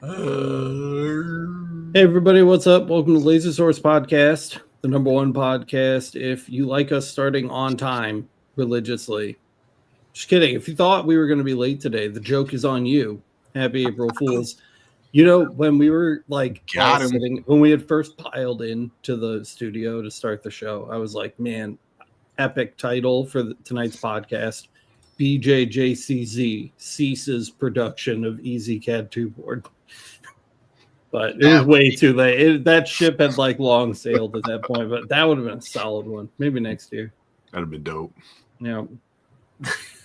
Hey everybody, what's up? Welcome to Laser Source Podcast, the number one podcast. If you like us starting on time religiously, just kidding. If you thought we were going to be late today, the joke is on you. Happy April Fools. You know, when we were like all sitting, when we had first piled into the studio to start the show, I was like, man, epic title for tonight's podcast. BJJCZ ceases production of EasyCAD 2 board. But it was way too late. That ship had like long sailed at that point, but that would have been a solid one. Maybe next year. That'd have been dope. Yeah.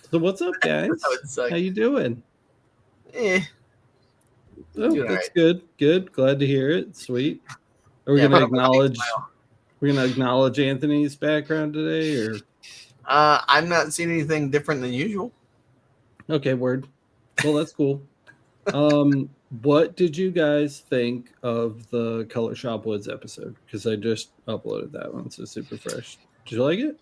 So what's up, guys? How you doing? Oh, that's right. Good. Good. Glad to hear it. Sweet. Are we gonna acknowledge? We're gonna acknowledge Anthony's background today, or? I'm not seeing anything different than usual. Okay, word. Well, that's cool. What did you guys think of the Color Shop Woods episode? Because I just uploaded that one, so super fresh. Did you like it?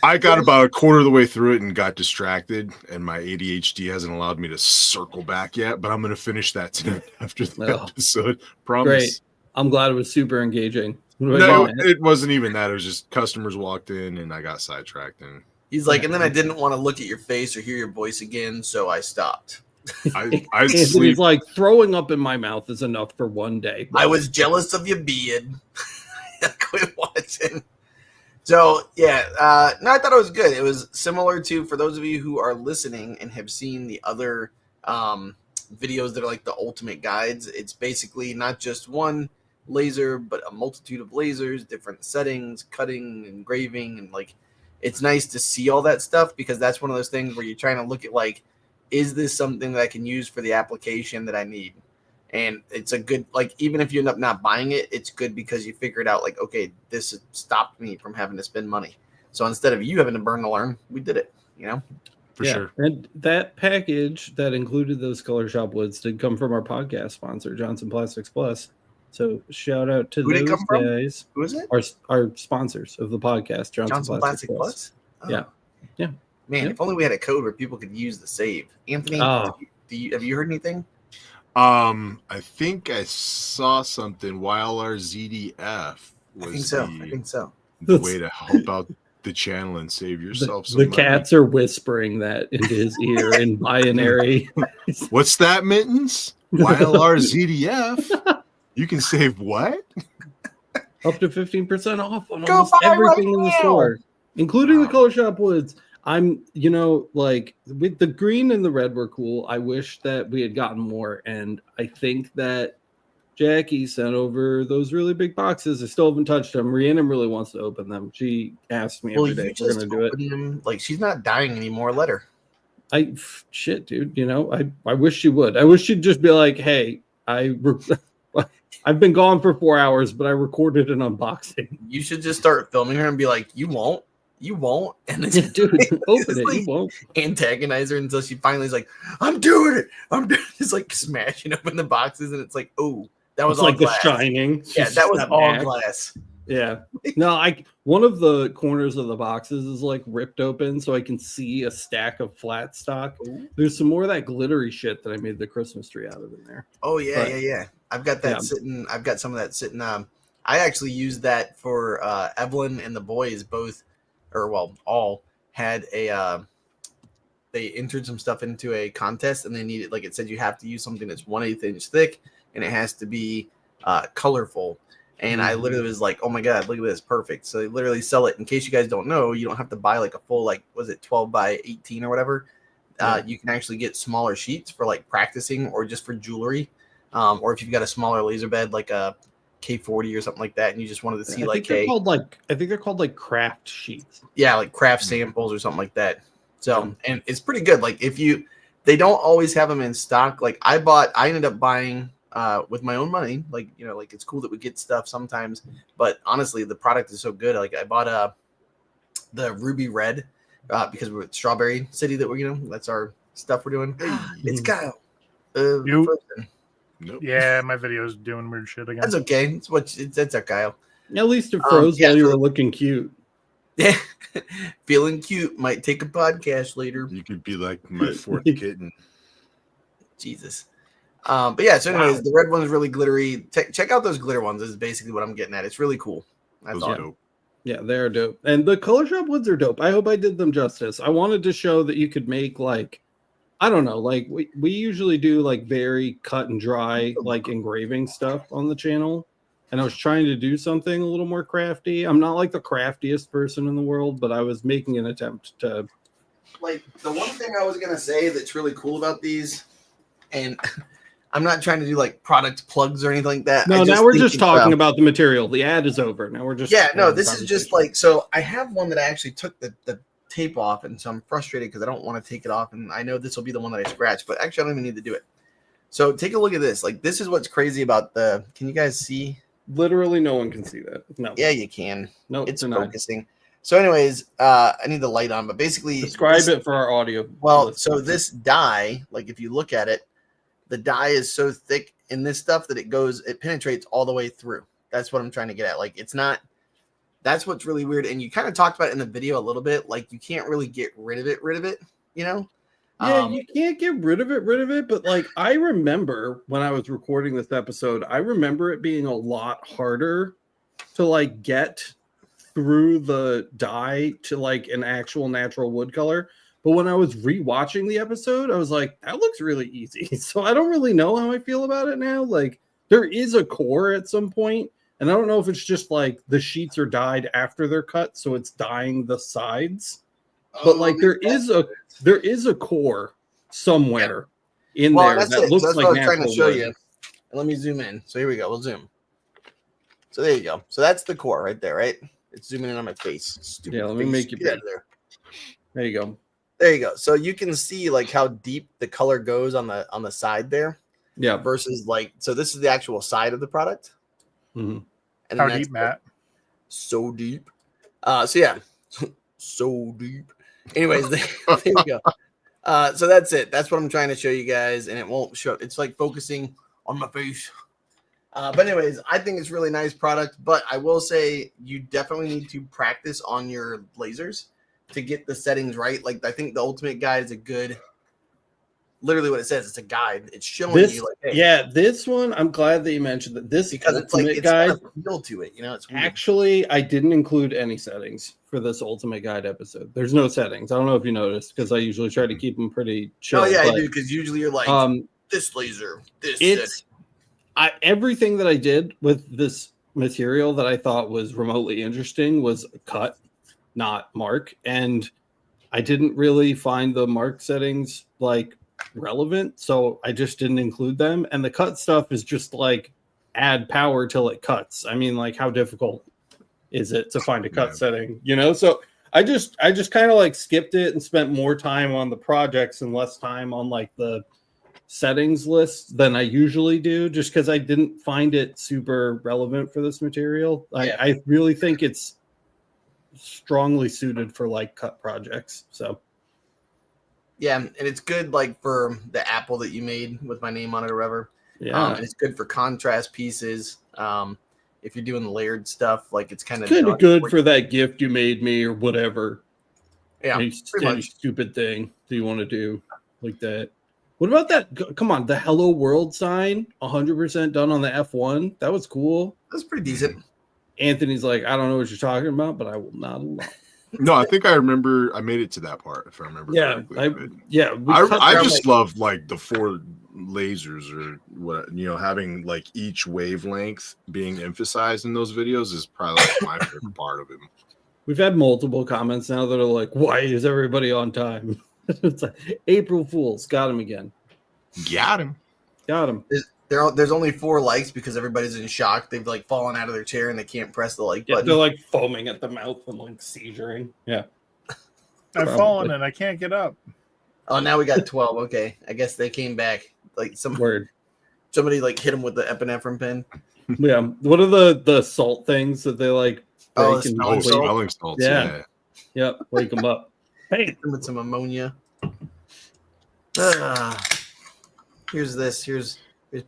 I got about a quarter of the way through it and got distracted, and my ADHD hasn't allowed me to circle back yet, but I'm going to finish that tonight after the episode. Promise. Great. I'm glad it was super engaging. No, it wasn't even that. It was just customers walked in, and I got sidetracked. And he's like, and then I didn't want to look at your face or hear your voice again, so I stopped. He's like, throwing up in my mouth is enough for one day. I was jealous of your beard. I quit watching. So yeah, no, I thought it was good. It was similar to, for those of you who are listening and have seen the other videos that are like the ultimate guides. It's basically not just one laser, but a multitude of lasers, different settings, cutting, engraving, and like it's nice to see all that stuff, because that's one of those things where you're trying to look at like, is this something that I can use for the application that I need? And it's a good, like, even if you end up not buying it, it's good because you figured out like, okay, this stopped me from having to spend money. So instead of you having to burn to learn, we did it, you know? For sure. And that package that included those Color Shop Woods did come from our podcast sponsor, Johnson Plastics Plus. So shout out to those guys. Who is it? Our sponsers of the podcast, Johnson Plastics Plus. Oh. Yeah. Yeah. Man, if only we had a code where people could use the save. Anthony, have you heard anything? I think I saw something. YLRZDF was I think so. The way to help out the channel and save yourself some money. Cats are whispering that into his ear in binary. What's that, Mittens? YLRZDF? You can save what? Up to 15% off on almost everything in the store, including the Color Shop Woods. I'm, like with the green and the red were cool. I wish that we had gotten more. And I think that Jackie sent over those really big boxes. I still haven't touched them. Rhiannon really wants to open them. She asked me every day if we're going to do it. Them, like, she's not dying anymore. Let her. Shit, dude. I wish she would. I wish she'd just be like, hey, I've been gone for 4 hours, but I recorded an unboxing. You should just start filming her and be like, you won't. And then dude, open it. Like, you won't antagonize her until she finally is like, I'm doing it. It's like smashing open the boxes, and it's like, oh, that was all like glass. The Shining. Yeah, that was all glass. Yeah. No, one of the corners of the boxes is like ripped open, so I can see a stack of flat stock. Ooh. There's some more of that glittery shit that I made the Christmas tree out of in there. Oh yeah. I've got that sitting. I've got some of that sitting. I actually used that for Evelyn and the boys both. All had they entered some stuff into a contest, and they needed, like it said, you have to use something that's 1/8 inch thick, and it has to be colorful. And I literally was like, oh my God, look at this, perfect. So they literally sell it. In case you guys don't know, you don't have to buy like a full, like, was it 12 by 18 or whatever? You can actually get smaller sheets for like practicing or just for jewelry. Or if you've got a smaller laser bed, like a K40 or something like that, and you just wanted to see I think they're called like craft sheets. Yeah, like craft samples or something like that. So and it's pretty good. Like they don't always have them in stock. Like I ended up buying with my own money. Like like it's cool that we get stuff sometimes, but honestly the product is so good. Like I bought the Ruby Red because we're at Strawberry City that we're that's our stuff we're doing. It's Kyle. Nope. Yeah, my video's doing weird shit again. That's okay. It's our Kyle. At least it froze while you were looking cute. Yeah, feeling cute. Might take a podcast later. You could be like my fourth kitten. Jesus. But yeah, so anyways, the red one is really glittery. Check out those glitter ones. This is basically what I'm getting at. It's really cool. That's all. Dope. Yeah, they're dope. And the color shop ones are dope. I hope I did them justice. I wanted to show that you could make like, I don't know, like we usually do like very cut and dry, like engraving stuff on the channel. And I was trying to do something a little more crafty. I'm not like the craftiest person in the world, but I was making an attempt to. Like the one thing I was going to say that's really cool about these, and I'm not trying to do like product plugs or anything like that. No, now we're just talking about the material. The ad is over. Now we're just. Yeah, no, this is just like, so I have one that I actually took the tape off, and so I'm frustrated because I don't want to take it off, and I know this will be the one that I scratch, but actually I don't even need to do it. So take a look at this. Like, this is what's crazy about the, can you guys see? Literally no one can see that. No. Yeah, you can. No, it's focusing. So anyways, I need the light on, but basically describe it for our audio. Well, so this die, like if you look at it, the die is so thick in this stuff that it penetrates all the way through. That's what I'm trying to get at. Like, it's not, that's what's really weird. And you kind of talked about it in the video a little bit. Like, you can't really get rid of it, you know? Yeah, you can't get rid of it. But like, I remember when I was recording this episode, I remember it being a lot harder to like get through the dye to like an actual natural wood color. But when I was rewatching the episode, I was like, that looks really easy. So I don't really know how I feel about it now. Like, there is a core at some point, and I don't know if it's just like the sheets are dyed after they're cut, so it's dyeing the sides. But like, there is a core somewhere in there that looks like natural wood. That's what I was trying to show you. Let me zoom in. So here we go. We'll zoom. So there you go. So that's the core right there, right? It's zooming in on my face. Stupid let me make you get there. There you go. There you go. So you can see like how deep the color goes on the side there. Yeah. Versus like, so this is the actual side of the product. Mm-hmm. And how deep, Matt? So deep. So yeah, so deep. Anyways, there you go. So that's it. That's what I'm trying to show you guys, and it won't show. It's like focusing on my face. But anyways, I think it's really nice product. But I will say you definitely need to practice on your lasers to get the settings right. Like, I think the Ultimate Guide is a good. Literally, what it says, it's a guide. It's showing you like, hey, yeah, this one. I'm glad that you mentioned that. This because it's like it's guide got a feel to it. You know, it's weird. Actually, I didn't include any settings for this Ultimate Guide episode. There's no settings. I don't know if you noticed, because I usually try to keep them pretty chill. Oh yeah, I do, because usually you're like this laser, this. Everything that I did with this material that I thought was remotely interesting was cut, not mark, and I didn't really find the mark settings like relevant, so I just didn't include them. And the cut stuff is just like add power till it cuts. I mean, like, how difficult is it to find a cut setting, you know? So I just kind of like skipped it and spent more time on the projects and less time on like the settings list than I usually do, just because I didn't find it super relevant for this material. I really think it's strongly suited for like cut projects. So yeah, and it's good like for the apple that you made with my name on it or whatever. Yeah, and it's good for contrast pieces. If you're doing layered stuff, like it's kind of good for that gift you made me or whatever. Yeah, any stupid thing that you want to do like that. What about that? Come on, the Hello World sign, 100% done on the F1. That was cool. That's pretty decent. Anthony's like, I don't know what you're talking about, but I will not allow. No, I think I remember. I made it to that part, if I remember. Yeah, correctly. I just love like the 4 lasers, or what, you know, having like each wavelength being emphasized in those videos is probably like my favorite part of it. We've had multiple comments now that are like, "Why is everybody on time?" It's like April Fools, got him again. Got him. There's only 4 likes because everybody's in shock. They've like fallen out of their chair and they can't press the like button. They're like foaming at the mouth and like seizuring. Yeah. I've fallen and I can't get up. Oh, now we got 12. Okay. I guess they came back. Like somebody like hit them with the epinephrine pen. Yeah. What are the salt things that they like break smelling salts. Yeah. Yep. Wake them up. Hey. With some ammonia. Here's this. Here's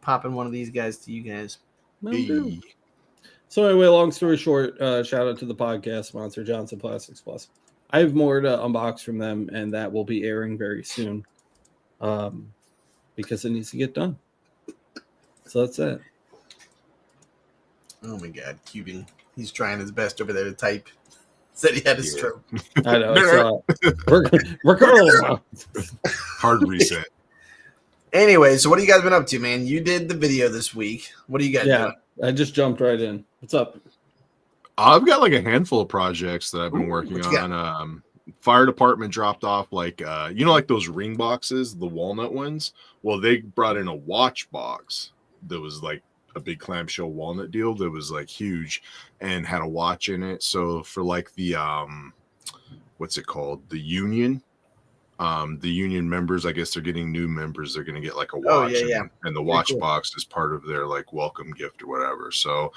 popping one of these guys to you guys. Hey. So anyway, long story short, shout out to the podcast sponsor, Johnson Plastics Plus. I have more to unbox from them, and that will be airing very soon, because it needs to get done. So that's it. Oh my God, cubing. He's trying his best over there to type. Said he had a stroke. I know. So we're going. Hard reset. Anyway, so what have you guys been up to, man? You did the video this week. What are you guys doing? I just jumped right in. What's up? I've got like a handful of projects that I've been working on. Fire department dropped off like like those ring boxes, the walnut ones. Well, they brought in a watch box that was like a big clamshell walnut deal that was like huge and had a watch in it. So for like the what's it called? The union members, I guess they're getting new members. They're going to get like a watch, and the watch box is part of their like welcome gift or whatever. So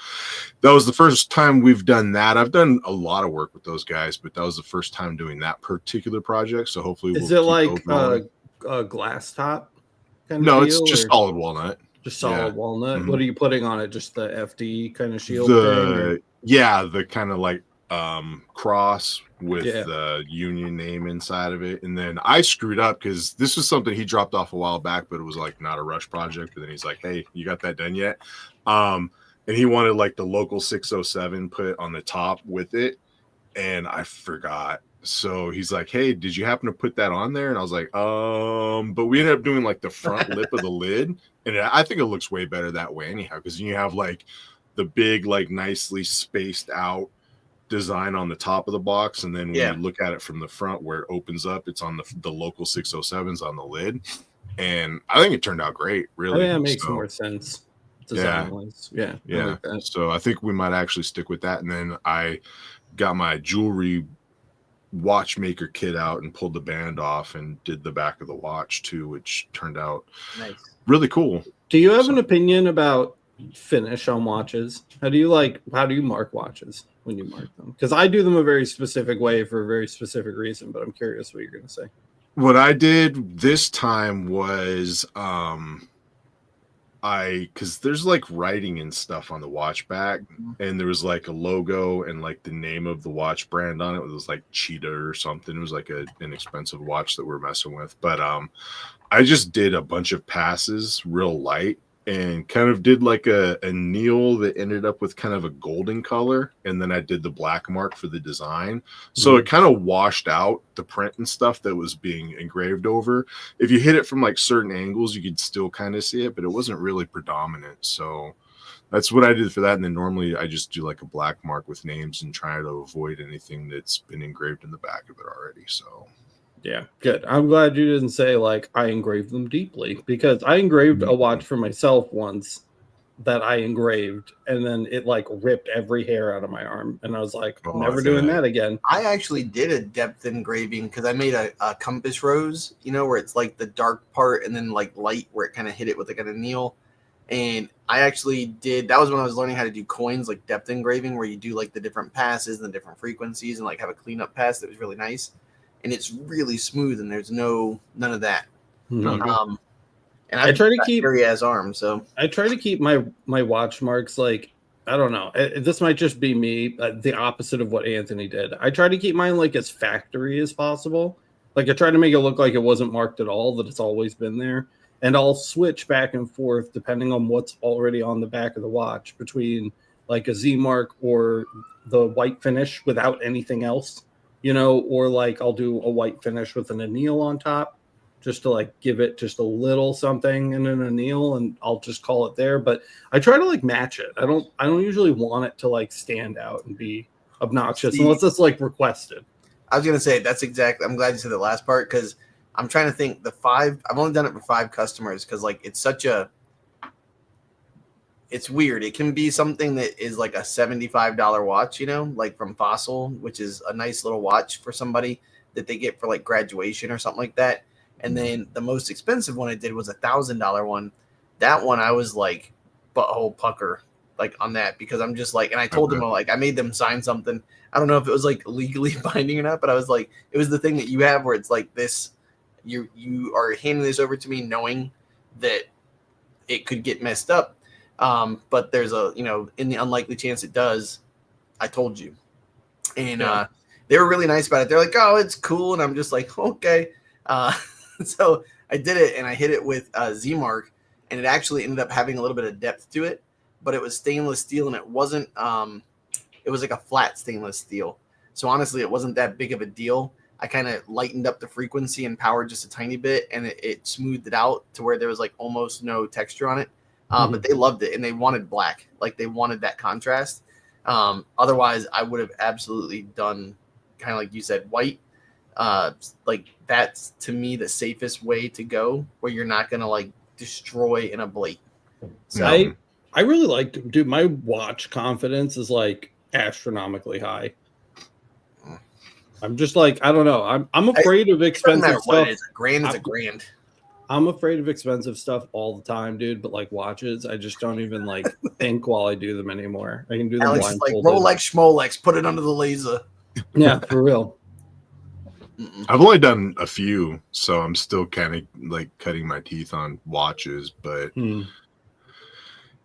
that was the first time we've done that. I've done a lot of work with those guys, but that was the first time doing that particular project. So hopefully, is it like a glass top? No, it's just solid walnut. Just solid walnut. Mm-hmm. What are you putting on it? Just the FD kind of shield thing? The kind of like cross with the union name inside of it. And then I screwed up because this was something he dropped off a while back, but it was like not a rush project. But then he's like, hey, you got that done yet? And he wanted like the local 607 put on the top with it, and I forgot. So he's like, hey, did you happen to put that on there? And I was like, but we ended up doing like the front lip of the lid. And I think it looks way better that way anyhow, because you have like the big, like nicely spaced out design on the top of the box. And then when you look at it from the front where it opens up, it's on the local 607s on the lid. And I think it turned out great, really. It makes more sense. Design-wise. Yeah. Like so I think we might actually stick with that. And then I got my jewelry watchmaker kit out and pulled the band off and did the back of the watch too, which turned out really cool. Do you have an opinion about finish on watches? How do you mark watches when you mark them? Because I do them a very specific way for a very specific reason, but I'm curious what you're going to say. What I did this time was because there's like writing and stuff on the watch back, and there was like a logo and like the name of the watch brand on it. It was like Cheetah or something. It was like an inexpensive watch that we're messing with. But I just did a bunch of passes real light and kind of did like a needle that ended up with kind of a golden color. And then I did the black mark for the design. So it kind of washed out the print and stuff that was being engraved over. If you hit it from like certain angles, you could still kind of see it, but it wasn't really predominant. So that's what I did for that. And then normally I just do like a black mark with names and try to avoid anything that's been engraved in the back of it already. So yeah, good. I'm glad you didn't say like I engraved them deeply, because I engraved a watch for myself once that I engraved, and then it like ripped every hair out of my arm, and I was like, I'm never doing that again. I actually did a depth engraving because I made a compass rose, where it's like the dark part and then like light where it kind of hit it with like an anneal. And I actually did, that was when I was learning how to do coins, like depth engraving, where you do like the different passes and the different frequencies and like have a cleanup pass that was really nice. And it's really smooth, and there's none of that. Mm-hmm. And I try to keep hairy-ass arm, so I try to keep my watch marks like, I don't know. This might just be me, the opposite of what Anthony did. I try to keep mine like as factory as possible. Like I try to make it look like it wasn't marked at all, that it's always been there. And I'll switch back and forth depending on what's already on the back of the watch between like a Z mark or the white finish without anything else. Or like I'll do a white finish with an anneal on top just to like give it just a little something in an anneal, and I'll just call it there. But I try to like match it. I don't usually want it to like stand out and be obnoxious unless it's like requested. I was going to say that's exactly, I'm glad you said the last part, because I'm trying to think I've only done it for 5 customers, because like it's weird. It can be something that is like a $75 watch, like from Fossil, which is a nice little watch for somebody that they get for like graduation or something like that. And then the most expensive one I did was $1,000 one. That one I was like butthole pucker like on that, because I'm just like, and I told them like I made them sign something. I don't know if it was like legally binding or not, but I was like, it was the thing that you have where it's like this, you are handing this over to me knowing that it could get messed up. But there's in the unlikely chance it does, I told you. And they were really nice about it. They're like, oh, it's cool. And I'm just like, okay. So I did it, and I hit it with Z mark, and it actually ended up having a little bit of depth to it, but it was stainless steel, and it wasn't it was like a flat stainless steel. So honestly, it wasn't that big of a deal. I kind of lightened up the frequency and power just a tiny bit, and it smoothed it out to where there was like almost no texture on it. But they loved it, and they wanted black. Like, they wanted that contrast. Otherwise, I would have absolutely done kind of like you said, white. Like, that's to me the safest way to go, where you're not gonna like destroy in a blade. So I really like, dude, my watch confidence is like astronomically high. I'm just like, I don't know. I'm afraid of expensive stuff. A grand is a grand. I'm afraid of expensive stuff all the time, dude. But like watches, I just don't even like think while I do them anymore. I can do them Alex blindfolded. Like Rolex, Schmolex, put it under the laser. Yeah, for real. I've only done a few, so I'm still kind of like cutting my teeth on watches, but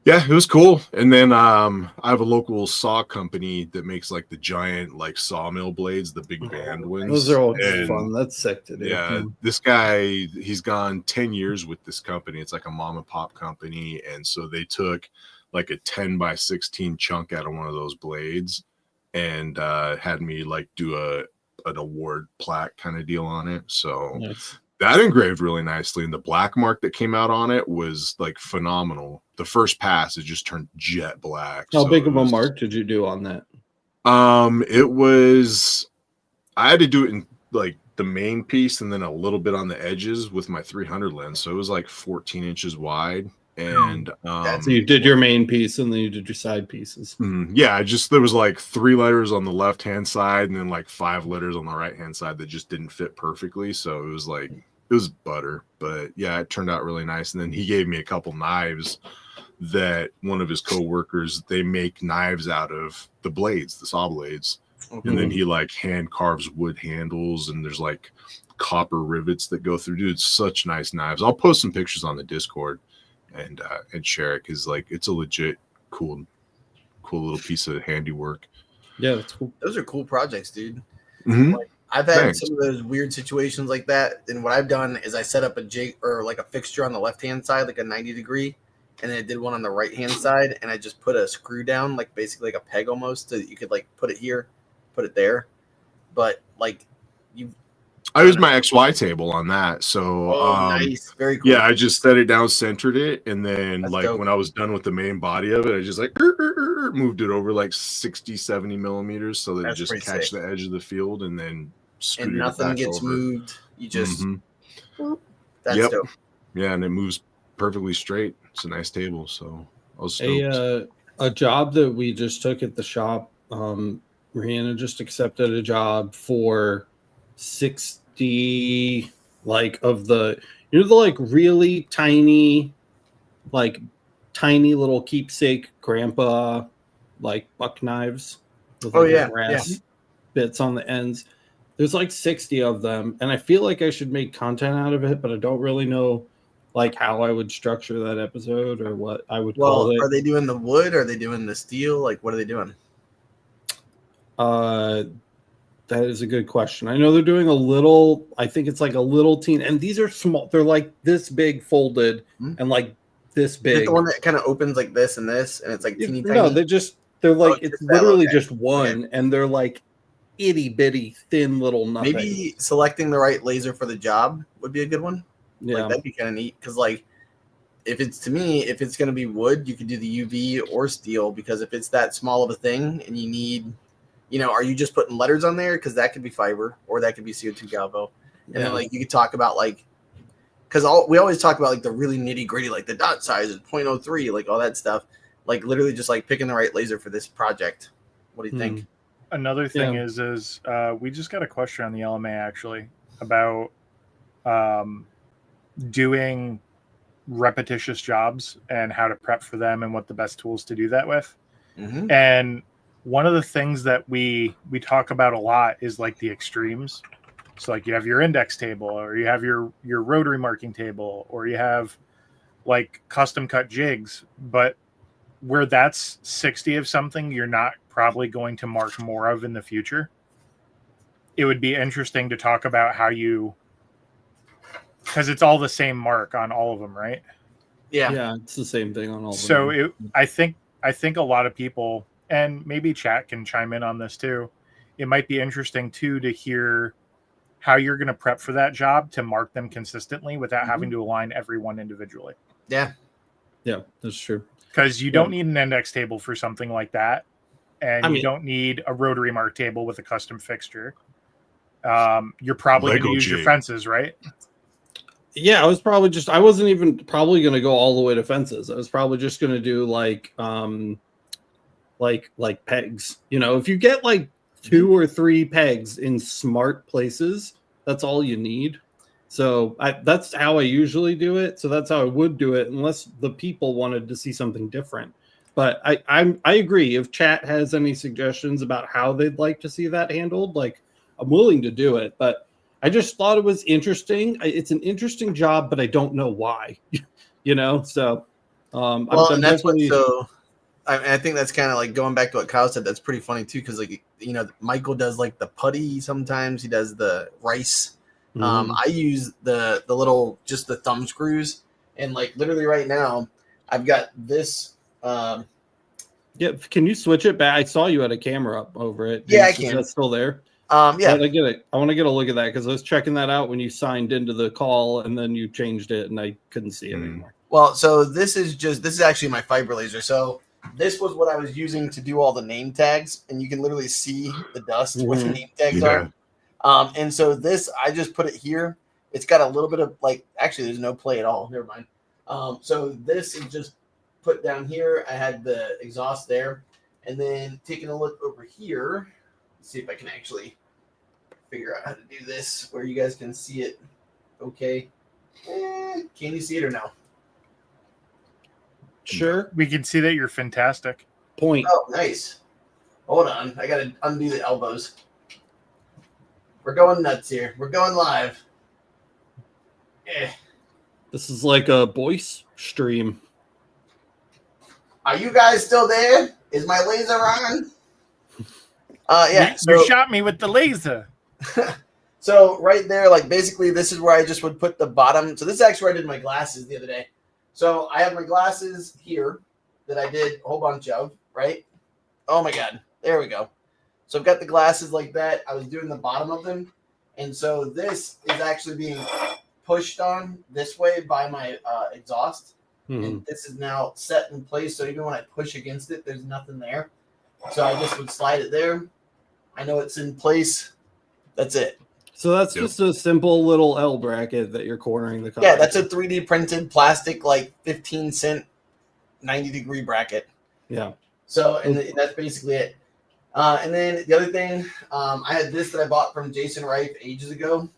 yeah, it was cool. And then I have a local saw company that makes like the giant like sawmill blades, the big band ones. Those are all fun. That's sick to do. Yeah, this guy, he's gone 10 years with this company. It's like a mom and pop company, and so they took like a 10 by 16 chunk out of one of those blades and had me like do an award plaque kind of deal on it. So nice. That engraved really nicely, and the black mark that came out on it was like phenomenal. The first pass, it just turned jet black. How big of a mark did you do on that? It was, I had to do it in like the main piece and then a little bit on the edges with my 300 lens. So it was like 14 inches wide. And so you did your main piece and then you did your side pieces. Yeah, there was like 3 letters on the left hand side and then like 5 letters on the right hand side that just didn't fit perfectly. So it was like, it was butter, but yeah, it turned out really nice. And then he gave me a couple knives that one of his coworkers, they make knives out of the blades, the saw blades. And then he like hand carves wood handles, and there's like copper rivets that go through. Dude, such nice knives. I'll post some pictures on the Discord and share it, because like it's a legit cool little piece of handiwork. Yeah, that's cool. Those are cool projects, dude. Mm-hmm. Like, I've had some of those weird situations like that, and what I've done is I set up a jig or like a fixture on the left hand side, like a 90-degree, and then I did one on the right hand side, and I just put a screw down, like basically like a peg almost, so that you could like put it here, put it there. But like I used my XY table on that. So nice, very cool. Yeah, I just set it down, centered it, and then That's like dope. when I was done with the main body of it, I just like moved it over like 60-70 millimeters so that it just catch the edge of the field, and then and nothing gets over. moved. You just that's dope. Yeah, and it moves perfectly straight. It's a nice table. So I was stoked. A job that we just took at the shop, Rihanna just accepted a job for 60 like of the, you know, the like really tiny little keepsake grandpa like buck knives with like brass bits on the ends. There's like 60 of them, and I feel like I should make content out of it, but I don't really know like how I would structure that episode or what I would call it. Are they doing the wood? Are they doing the steel? Like, what are they doing? That is a good question. I know they're doing a little, I think it's like a little teen, and these are small. They're like this big folded and like this big. Is it the one that kind of opens like this and this, and it's like teeny tiny? No, they're like, it's literally just one, and they're like itty bitty thin little nothing. Maybe selecting the right laser for the job would be a good one. Yeah, like, that'd be kind of neat, because like if it's going to be wood, you could do the UV or steel, because if it's that small of a thing and you need, you know, are you just putting letters on there? Because that could be fiber, or that could be CO2 galvo. And then like you could talk about like, because we always talk about like the really nitty gritty, like the dot size is 0.03, like all that stuff. Like literally just like picking the right laser for this project. What do you think? Another thing is we just got a question on the LMA actually about doing repetitious jobs and how to prep for them and what the best tools to do that with. And one of the things that we talk about a lot is like the extremes. So like you have your index table, or you have your rotary marking table, or you have like custom cut jigs, but where that's 60 of something you're not probably going to mark more of in the future. It would be interesting to talk about how you, because it's all the same mark on all of them, right? Yeah, it's the same thing on all. So I think a lot of people, and maybe chat can chime in on this too. It might be interesting too to hear how you're going to prep for that job to mark them consistently without having to align everyone individually. Yeah, that's true. Because you don't need an index table for something like that, and you don't need a rotary mark table with a custom fixture. You're probably going to use your fences, right? Yeah, I wasn't even probably going to go all the way to fences. I was probably just going to do like pegs. If you get like 2 or 3 pegs in smart places, that's all you need. So that's how I usually do it. So that's how I would do it, unless the people wanted to see something different. But I agree. If chat has any suggestions about how they'd like to see that handled, like, I'm willing to do it. But I just thought it was interesting. It's an interesting job, but I don't know why. So I'm definitely. I think that's kind of like going back to what Kyle said. That's pretty funny too, because Michael does like the putty sometimes. He does the rice. I use the little, just the thumb screws, and like literally right now I've got this. Yeah, can you switch it back? I saw you had a camera up over it. Yeah, I can. That's still there. Yeah, I get it. I want to get a look at that because I was checking that out when you signed into the call and then you changed it and I couldn't see it anymore. Well, so this is actually my fiber laser. So this was what I was using to do all the name tags, and you can literally see the dust where the name tags are. And so this, I just put it here. It's got a little bit of actually there's no play at all. Never mind. So this is just put down here. I had the exhaust there, and then taking a look over here, let's see if I can actually figure out how to do this where you guys can see it. Okay. Can you see it or no? Sure. We can see that you're fantastic. Point. Oh, nice. Hold on. I got to undo the elbows. We're going nuts here. We're going live. This is like a voice stream. Are you guys still there? Is my laser on? Yeah. You shot me with the laser. So right there, basically this is where I just would put the bottom. So this is actually where I did my glasses the other day. So I have my glasses here that I did a whole bunch of, right? Oh my God. There we go. So I've got the glasses like that. I was doing the bottom of them. And so this is actually being pushed on this way by my exhaust. And this is now set in place. So even when I push against it, there's nothing there. So I just would slide it there. I know it's in place. That's it. So that's just a simple little L bracket that you're cornering the cover. Yeah, that's a 3D printed plastic, 15-cent, 90-degree bracket. Yeah. So, and that's basically it. And then the other thing, I had this that I bought from Jason Reif ages ago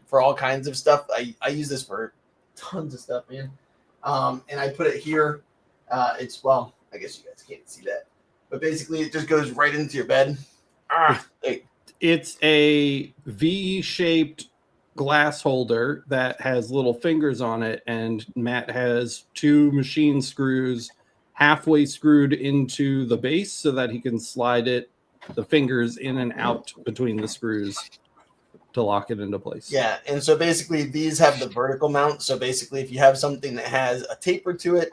for all kinds of stuff. I use this for tons of stuff, man. And I put it here. I guess you guys can't see that. But basically, it just goes right into your bed. It's a V-shaped glass holder that has little fingers on it, and Matt has 2 machine screws halfway screwed into the base so that he can slide the fingers in and out between the screws to lock it into place. Yeah, and so basically these have the vertical mount. So basically if you have something that has a taper to it,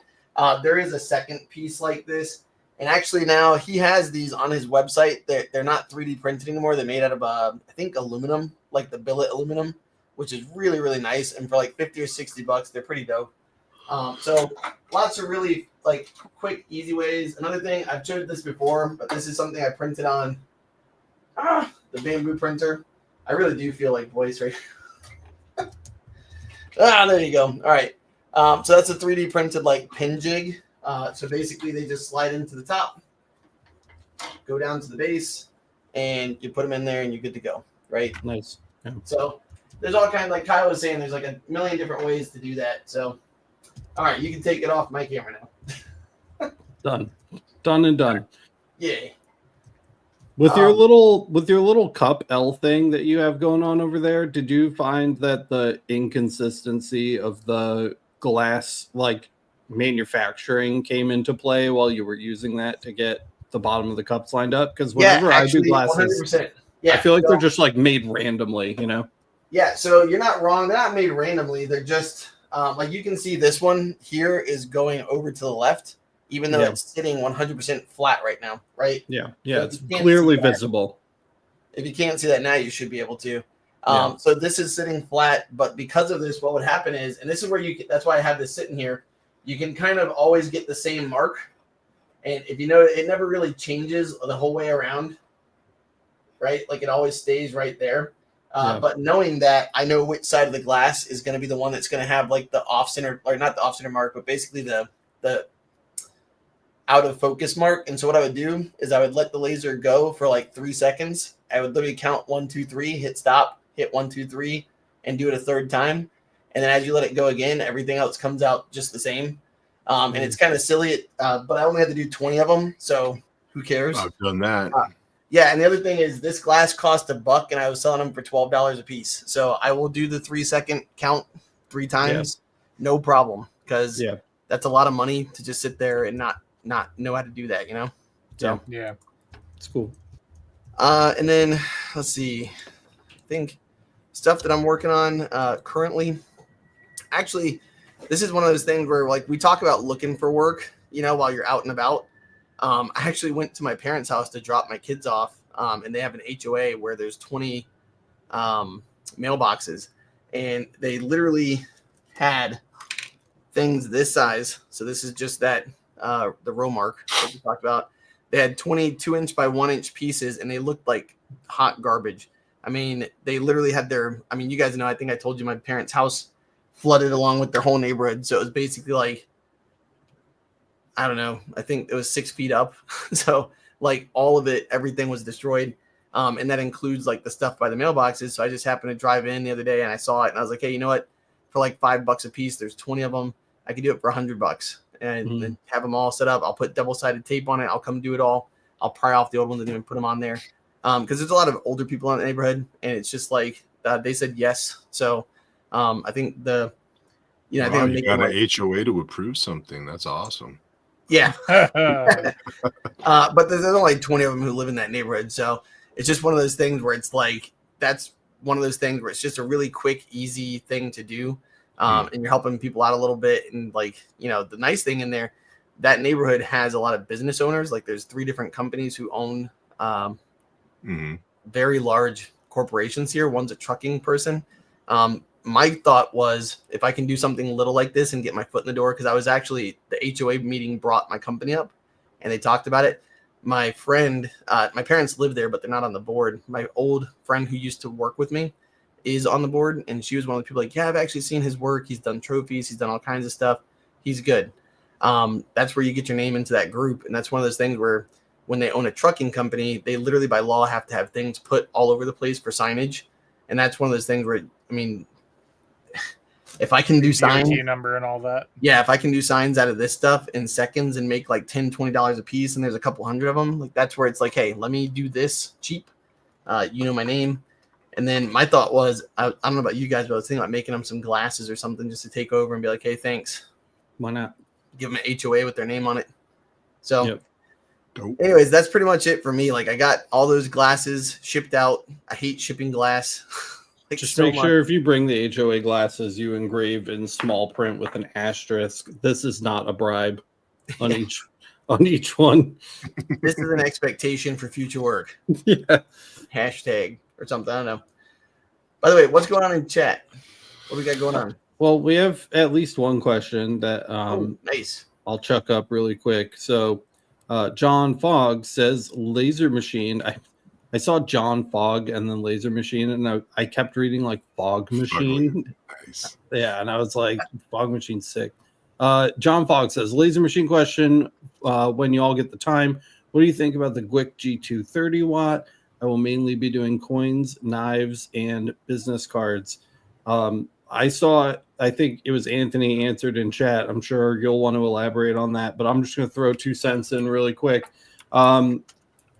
there is a second piece like this. And actually now he has these on his website. They're not 3D printed anymore. They're made out of, I think, aluminum, like the billet aluminum, which is really, really nice. And for $50 or $60, they're pretty dope. So lots of really quick, easy ways. Another thing, I've showed this before, but this is something I printed on the bamboo printer. I really do feel like voice right there you go. All right. So that's a 3D printed pin jig. So basically they just slide into the top, go down to the base, and you put them in there and you're good to go. Right. Nice. Yeah. So there's all kinds, like Kyle was saying, there's a million different ways to do that. So, all right, you can take it off my camera now. Done and done. Yeah. With your little cup L thing that you have going on over there, did you find that the inconsistency of the glass manufacturing came into play while you were using that to get the bottom of the cups lined up? Because whenever I do glasses, 100%. Yeah, I feel like they're just made randomly, Yeah, so you're not wrong. They're not made randomly. They're just Like you can see this one here is going over to the left, even though it's sitting 100% flat right now, right? Yeah, So it's clearly visible. If you can't see that now, you should be able to. Yeah. So this is sitting flat, but because of this, what would happen is, and this is where that's why I have this sitting here, you can kind of always get the same mark. And if you know, it never really changes the whole way around, right? Like it always stays right there. But knowing that, I know which side of the glass is going to be the one that's going to have like the off center, or not the off center mark, but basically the out of focus mark. And so what I would do is I would let the laser go for like 3 seconds. I would literally count 1, 2, 3, hit stop, hit 1, 2, 3, and do it a third time. And then as you let it go again, everything else comes out just the same. And it's kind of silly, but I only had to do 20 of them, so who cares? I've done that. Yeah, and the other thing is this glass cost $1, and I was selling them for $12 a piece. So I will do the 3 second count 3 times, no problem, because that's a lot of money to just sit there and not know how to do that, you know? So yeah, it's cool. And then let's see, I think stuff that I'm working on currently. Actually, this is one of those things where like we talk about looking for work, you know, while you're out and about. I actually went to my parents' house to drop my kids off, and they have an HOA where there's 20 mailboxes, and they literally had things this size. So this is just that the row mark that we talked about. They had 22-inch by 1-inch pieces, and they looked like hot garbage. I mean, they literally had you guys know, I think I told you my parents' house flooded along with their whole neighborhood. So it was basically like, I don't know, I think it was 6 feet up. So like all of it, everything was destroyed. And that includes like the stuff by the mailboxes. So I just happened to drive in the other day and I saw it and I was like, hey, you know what? For like $5 a piece, there's 20 of them. I could do it for $100 and then have them all set up. I'll put double-sided tape on it. I'll come do it all. I'll pry off the old ones and even put them on there. Because there's a lot of older people in the neighborhood, and it's just like they said yes. So I think I think I'm you got making an HOA to approve something. That's awesome. Yeah. But there's only 20 of them who live in that neighborhood. So it's just one of those things where it's like, that's one of those things where it's just a really quick, easy thing to do. And you're helping people out a little bit. And like, you know, the nice thing in there, that neighborhood has a lot of business owners. Like there's 3 different companies who own very large corporations here. One's a trucking person. My thought was if I can do something little like this and get my foot in the door, because I was actually, the HOA meeting brought my company up and they talked about it. My friend, my parents live there, but they're not on the board. My old friend who used to work with me is on the board. And she was one of the people like, yeah, I've actually seen his work. He's done trophies. He's done all kinds of stuff. He's good. That's where you get your name into that group. And that's one of those things where when they own a trucking company, they literally by law have to have things put all over the place for signage. And that's one of those things where, I mean, if I can do signs, number and all that. Yeah, if I can do signs out of this stuff in seconds and make like $10, $20 a piece, and there's a couple hundred of them, like that's where it's like, hey, let me do this cheap. You know my name. And then my thought was, I don't know about you guys, but I was thinking about making them some glasses or something just to take over and be like, hey, thanks. Why not? Give them an HOA with their name on it. So anyways, that's pretty much it for me. Like I got all those glasses shipped out. I hate shipping glass. Like just so make sure if you bring the HOA glasses, you engrave in small print with an asterisk. This is not a bribe on each one. This is an expectation for future work. Yeah. Hashtag or something. I don't know. By the way, what's going on in chat? What do we got going on? Well, we have at least one question that nice. I'll chuck up really quick. So John Fogg says laser machine. I saw John Fogg and then laser machine, and I kept reading like fog machine. Nice. Yeah, and I was like, fog machine sick. John Fogg says, laser machine question, when you all get the time, what do you think about the GWIC G2 30 watt? I will mainly be doing coins, knives, and business cards. I saw it. I think it was Anthony answered in chat. I'm sure you'll want to elaborate on that, but I'm just going to throw 2 cents in really quick.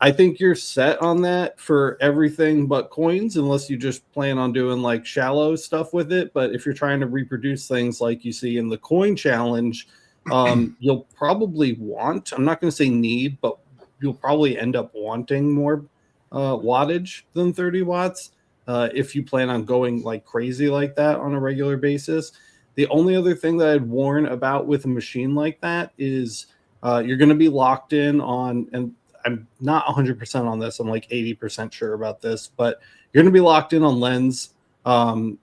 I think you're set on that for everything but coins, unless you just plan on doing like shallow stuff with it. But if you're trying to reproduce things like you see in the coin challenge, you'll probably want, I'm not going to say need, but you'll probably end up wanting more wattage than 30 watts if you plan on going like crazy like that on a regular basis. The only other thing that I'd warn about with a machine like that is you're going to be locked in on, and I'm not 100% on this, I'm like 80% sure about this, but you're going to be locked in on lens.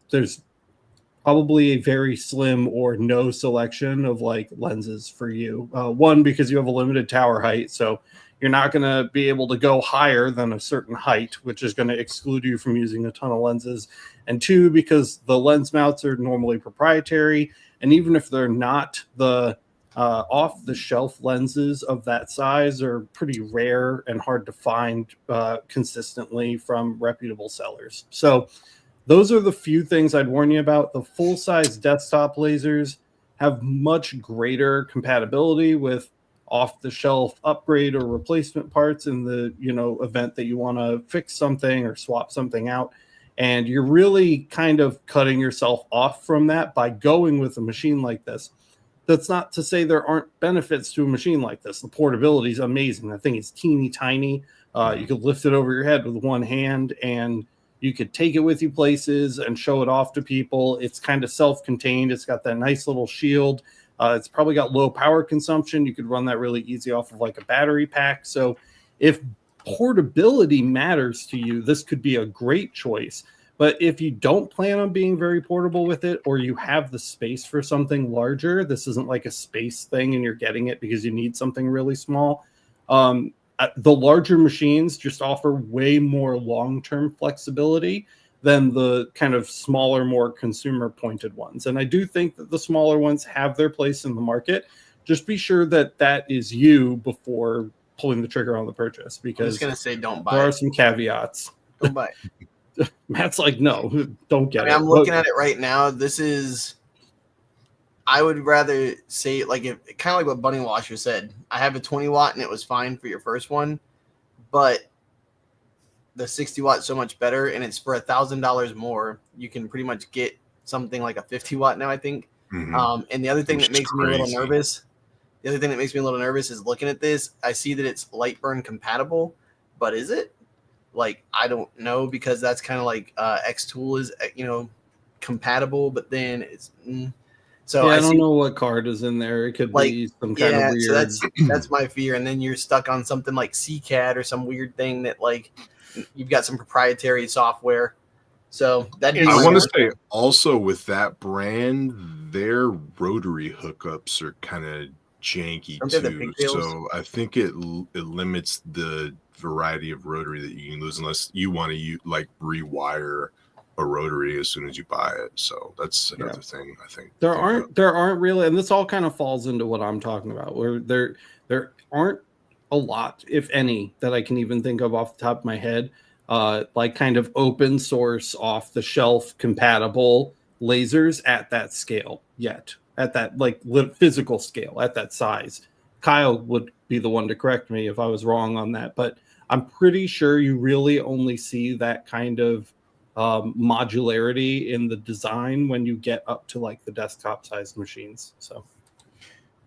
There's probably a very slim or no selection of like lenses for you. One, because you have a limited tower height, so you're not going to be able to go higher than a certain height, which is going to exclude you from using a ton of lenses. And two, because the lens mounts are normally proprietary, and even if they're not, the off-the-shelf lenses of that size are pretty rare and hard to find consistently from reputable sellers. So those are the few things I'd warn you about. The full-size desktop lasers have much greater compatibility with off-the-shelf upgrade or replacement parts in the event that you want to fix something or swap something out. And you're really kind of cutting yourself off from that by going with a machine like this. That's not to say there aren't benefits to a machine like this. The portability is amazing. I think it's teeny tiny. You could lift it over your head with one hand, and you could take it with you places and show it off to people. It's kind of self-contained. It's got that nice little shield. It's probably got low power consumption. You could run that really easy off of like a battery pack. So if portability matters to you, this could be a great choice. But if you don't plan on being very portable with it, or you have the space for something larger, this isn't like a space thing and you're getting it because you need something really small. The larger machines just offer way more long-term flexibility than the kind of smaller, more consumer-pointed ones. And I do think that the smaller ones have their place in the market. Just be sure that that is you before pulling the trigger on the purchase, because I'm just going to say don't buy there it. are some caveats. Don't buy it. Matt's like, no, don't get it. I'm looking at it right now. I would rather say, like, kind of like what Bunny Washer said. I have a 20 watt and it was fine for your first one, but the 60 watt is so much better, and it's for $1,000 more. You can pretty much get something like a 50 watt now, I think. Mm-hmm. And the other thing that makes me a little nervous, is looking at this. I see that it's light burn compatible, but is it? Like, I don't know, because that's kind of like X-Tool is, compatible, but then it's so yeah, I don't know what card is in there. It could be some kind of weird. So that's my fear. And then you're stuck on something like CCAD or some weird thing that, like, you've got some proprietary software. So I want to say also with that brand, their rotary hookups are kind of janky too. So I think it limits the variety of rotary that you can use unless you want to rewire a rotary as soon as you buy it. So that's another thing I think. There aren't really, and this all kind of falls into what I'm talking about, where there aren't a lot, if any, that I can even think of off the top of my head, like kind of open source, off the shelf compatible lasers at that scale yet, at that like physical scale, at that size. Kyle would be the one to correct me if I was wrong on that, but I'm pretty sure you really only see that kind of modularity in the design when you get up to like the desktop sized machines. So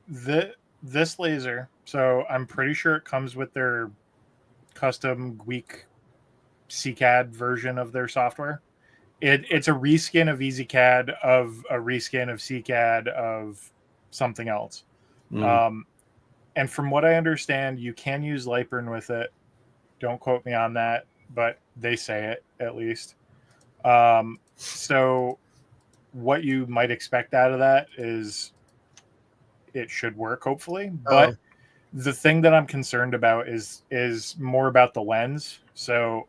this laser, so I'm pretty sure it comes with their custom Gweek CCAD version of their software. It's a reskin of EasyCAD of a reskin of CCAD of something else. And from what I understand, you can use Lightburn with it. Don't quote me on that, but they say it at least. So what you might expect out of that is it should work, hopefully. But the thing that I'm concerned about is more about the lens. So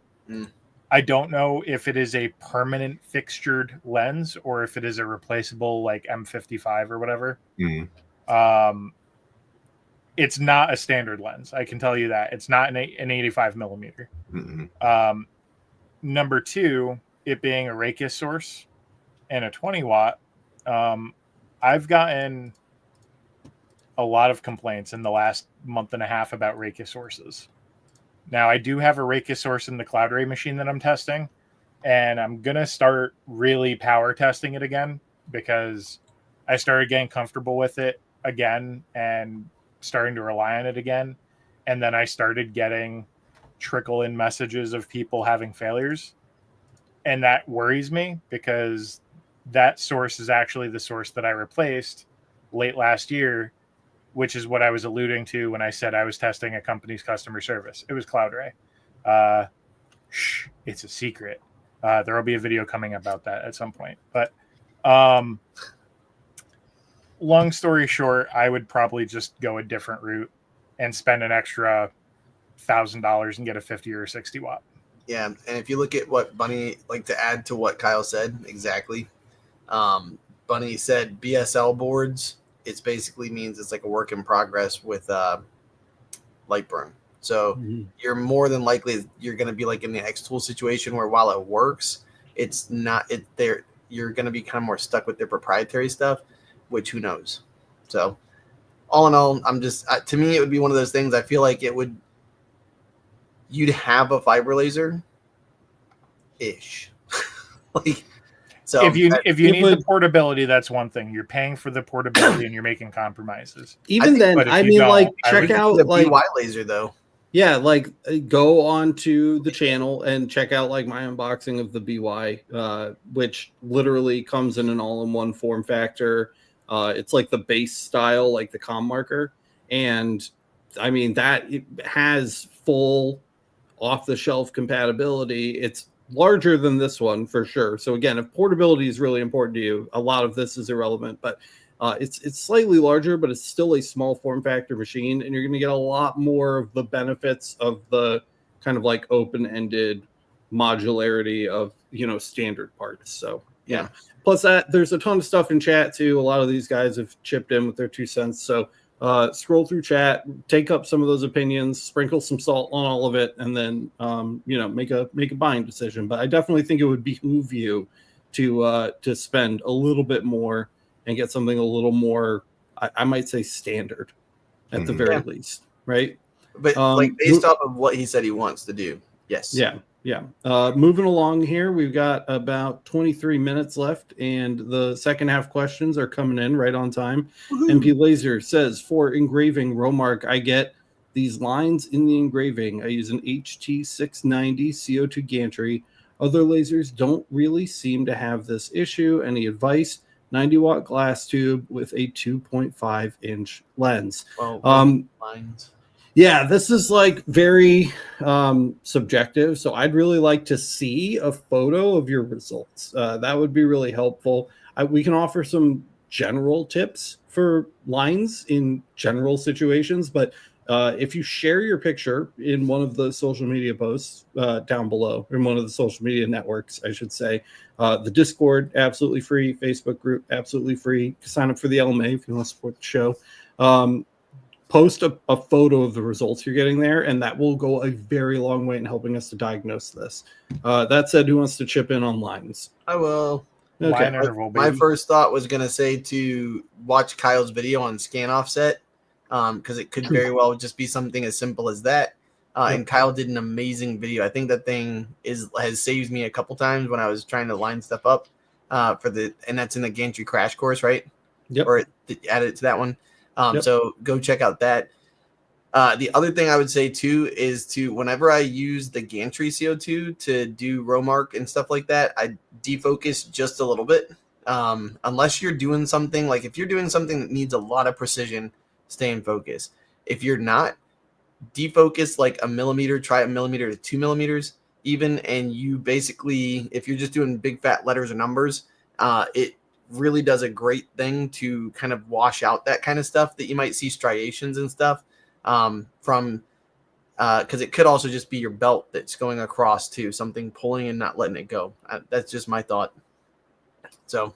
I don't know if it is a permanent fixtured lens or if it is a replaceable like M55 or whatever. It's not a standard lens. I can tell you that. It's not an 85 millimeter. Number two, it being a Raycus source and a 20 watt, I've gotten a lot of complaints in the last month and a half about Raycus sources. Now, I do have a Raycus source in the CloudRay machine that I'm testing, and I'm going to start really power testing it again because I started getting comfortable with it again and starting to rely on it again. And then I started getting trickle-in messages of people having failures. And that worries me because that source is actually the source that I replaced late last year, which is what I was alluding to when I said I was testing a company's customer service. It was CloudRay. It's a secret. There will be a video coming about that at some point. But long story short, I would probably just go a different route and spend an extra $1,000 and get a 50 or 60 watt. Yeah, and if you look at what Bunny, like to add to what Kyle said, exactly. Bunny said BSL boards. It basically means it's like a work in progress with light burn. So you're more than likely you're going to be like in the X tool situation where while it works, it's not it there. You're going to be kind of more stuck with their proprietary stuff, which who knows. So all in all, I'm just to me it would be one of those things. I feel like you'd have a fiber laser ish. Like so if you need the portability, that's one thing. You're paying for the portability and you're making compromises. Even then, I mean, like check out the like BY laser though. Yeah, like go on to the channel and check out like my unboxing of the BY, which literally comes in an all-in-one form factor. It's like the base style, like the comm marker, and I mean that it has full off-the-shelf compatibility. It's larger than this one for sure. So again, if portability is really important to you, a lot of this is irrelevant, but it's slightly larger, but it's still a small form factor machine, and you're going to get a lot more of the benefits of the kind of like open-ended modularity of, you know, standard parts. So yeah. Plus that there's a ton of stuff in chat too. A lot of these guys have chipped in with their 2 cents. So scroll through chat, take up some of those opinions, sprinkle some salt on all of it, and then you know, make a buying decision. But I definitely think it would behoove you to spend a little bit more and get something a little more, I might say, standard at the very least, right? But like based off of what he said he wants to do, yes. Yeah. Moving along here, we've got about 23 minutes left, and the second half questions are coming in right on time. MP Laser says, for engraving Romark, I get these lines in the engraving. I use an HT690 CO2 gantry. Other lasers don't really seem to have this issue. Any advice? 90 watt glass tube with a 2.5 inch lens. Lines. Yeah, this is like very subjective. So I'd really like to see a photo of your results. That would be really helpful. We can offer some general tips for lines in general situations, but if you share your picture in one of the social media posts down below, in one of the social media networks, I should say, the Discord, absolutely free. Facebook group, absolutely free. Sign up for the LMA if you want to support the show. Post a photo of the results you're getting there, and that will go a very long way in helping us to diagnose this. That said, who wants to chip in on lines? I will. Okay. Line interval, My first thought was going to say to watch Kyle's video on scan offset, because it could very well just be something as simple as that. And Kyle did an amazing video. I think that thing has saved me a couple times when I was trying to line stuff up and that's in the gantry crash course, right? Yep. Or added it to that one. So go check out that. The other thing I would say too is to whenever I use the gantry CO2 to do Romark and stuff like that, I defocus just a little bit. Unless you're doing something like if you're doing something that needs a lot of precision, stay in focus. If you're not, defocus like a millimeter, try a millimeter to 2 millimeters even. And you basically, if you're just doing big fat letters or numbers, it really does a great thing to kind of wash out that kind of stuff that you might see striations and stuff from because it could also just be your belt that's going across to something pulling and not letting it go. That's just my thought. So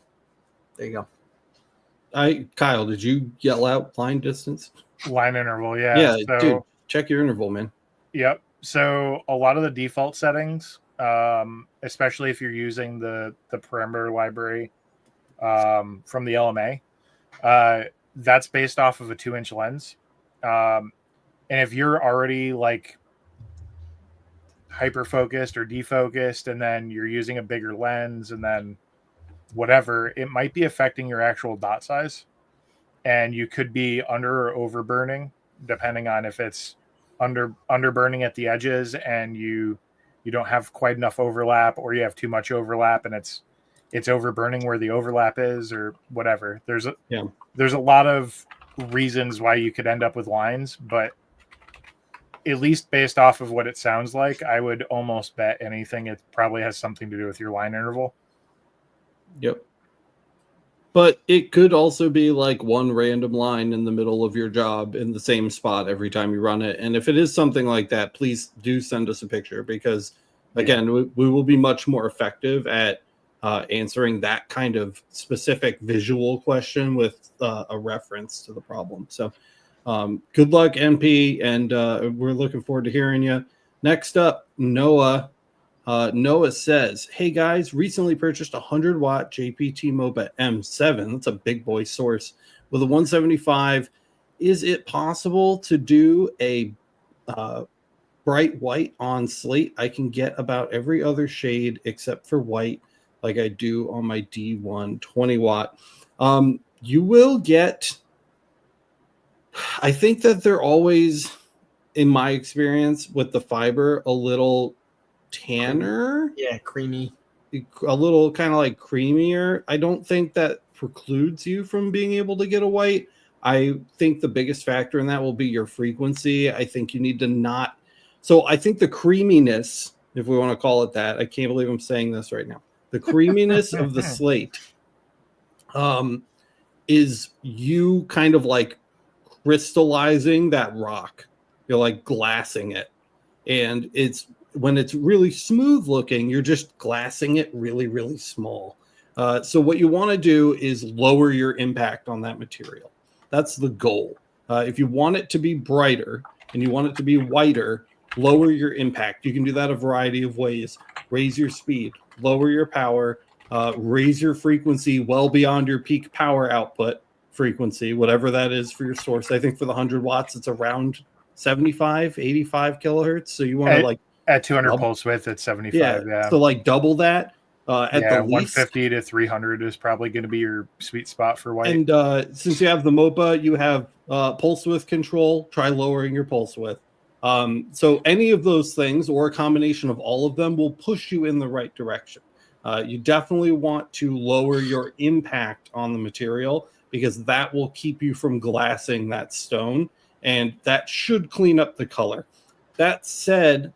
there you go. Kyle, did you yell out line distance? Line interval, yeah. Yeah, So, dude, check your interval, man. Yep. So a lot of the default settings, especially if you're using the parameter library from the LMA, that's based off of a 2-inch lens. And if you're already like hyper focused or defocused, and then you're using a bigger lens, and then whatever, it might be affecting your actual dot size, and you could be under or over burning depending on if it's under burning at the edges and you don't have quite enough overlap, or you have too much overlap and it's it's overburning where the overlap is or whatever. There's a lot of reasons why you could end up with lines, but at least based off of what it sounds like, I would almost bet anything it probably has something to do with your line interval. Yep. But it could also be like one random line in the middle of your job in the same spot every time you run it. And if it is something like that, please do send us a picture because, again, we will be much more effective at answering that kind of specific visual question with a reference to the problem. So good luck, MP, and we're looking forward to hearing you. Next up, Noah. Noah says, hey guys, recently purchased a 100-watt JPT MOBA M7. That's a big boy source with a 175. Is it possible to do a bright white on slate? I can get about every other shade except for white like I do on my D1 20-watt. You will get, I think that they're always, in my experience with the fiber, a little tanner, creamy, a little kind of like creamier. I don't think that precludes you from being able to get a white. I think the biggest factor in that will be your frequency. I think you need to not. So I think the creaminess, if we want to call it that, I can't believe I'm saying this right now. The creaminess of the slate is you kind of like crystallizing that rock. You're like glassing it. And it's when it's really smooth looking, you're just glassing it really, really small. So what you want to do is lower your impact on that material. That's the goal. If you want it to be brighter and you want it to be whiter, lower your impact. You can do that a variety of ways. Raise your speed, lower your power, raise your frequency well beyond your peak power output frequency, whatever that is for your source. I think for the 100 watts, it's around 75, 85 kilohertz. So you want to like at 200 pulse width at 75. Yeah. So like double that at the least. 150 to 300 is probably going to be your sweet spot for white. And since you have the MOPA, you have pulse width control. Try lowering your pulse width. So any of those things or a combination of all of them will push you in the right direction. You definitely want to lower your impact on the material because that will keep you from glassing that stone. And that should clean up the color. That said,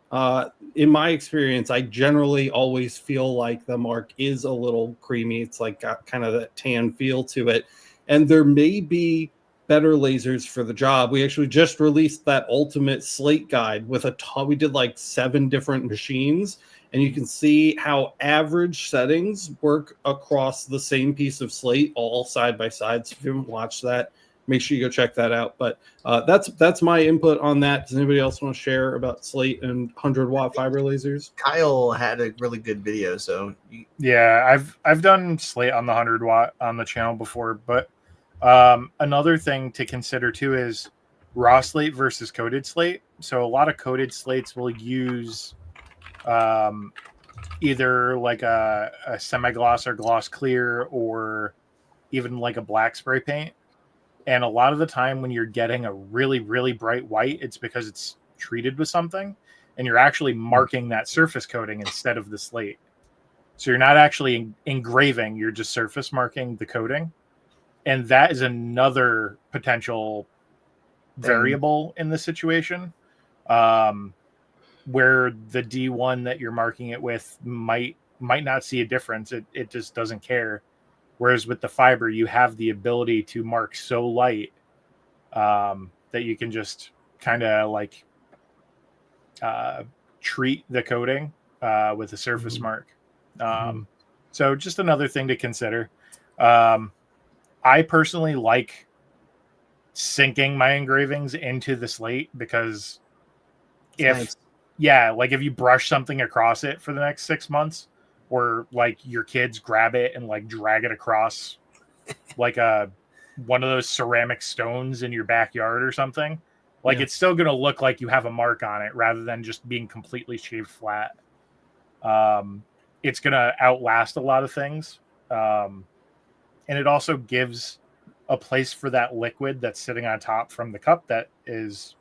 in my experience, I generally always feel like the mark is a little creamy. It's like got kind of that tan feel to it. And there may be better lasers for the job. We actually just released that ultimate slate guide with a ton. We did like 7 different machines. And you can see how average settings work across the same piece of slate, all side by side. So if you haven't watched that, make sure you go check that out. But that's my input on that. Does anybody else want to share about slate and 100-watt fiber lasers? Kyle had a really good video. So yeah, I've done slate on the 100-watt on the channel before. But another thing to consider too is raw slate versus coated slate. So a lot of coated slates will use either like a semi-gloss or gloss clear or even like a black spray paint. And a lot of the time when you're getting a really, really bright white, it's because it's treated with something and you're actually marking that surface coating instead of the slate. So you're not actually engraving, you're just surface marking the coating. And that is another potential variable in the situation. Where the D1 that you're marking it with might not see a difference. It just doesn't care. Whereas with the fiber, you have the ability to mark so light that you can just kind of like treat the coating with a surface mark. So just another thing to consider. I personally like syncing my engravings into the slate because if you brush something across it for the next 6 months, or like your kids grab it and like drag it across like one of those ceramic stones in your backyard or something, like it's still going to look like you have a mark on it rather than just being completely shaved flat. It's going to outlast a lot of things. And it also gives a place for that liquid that's sitting on top from the cup that is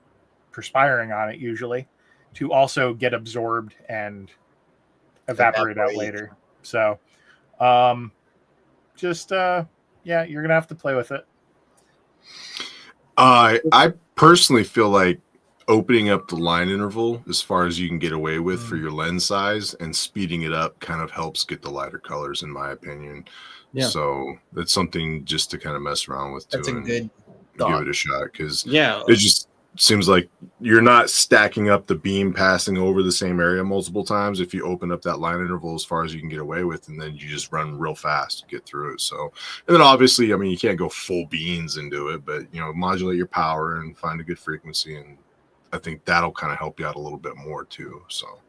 perspiring on it usually to also get absorbed and evaporate out later. So Just yeah, you're gonna have to play with it. I personally feel like opening up the line interval as far as you can get away with for your lens size and speeding it up kind of helps get the lighter colors, in my opinion. Yeah. So it's something just to kind of mess around with too. That's a good give thought. it a shot, because Yeah. it just seems like you're not stacking up the beam passing over the same area multiple times if you open up that line interval as far as you can get away with, and then you just run real fast to get through it. So, and then obviously, I mean, you can't go full beans into it, but modulate your power and find a good frequency, and I think that'll kind of help you out a little bit more too. So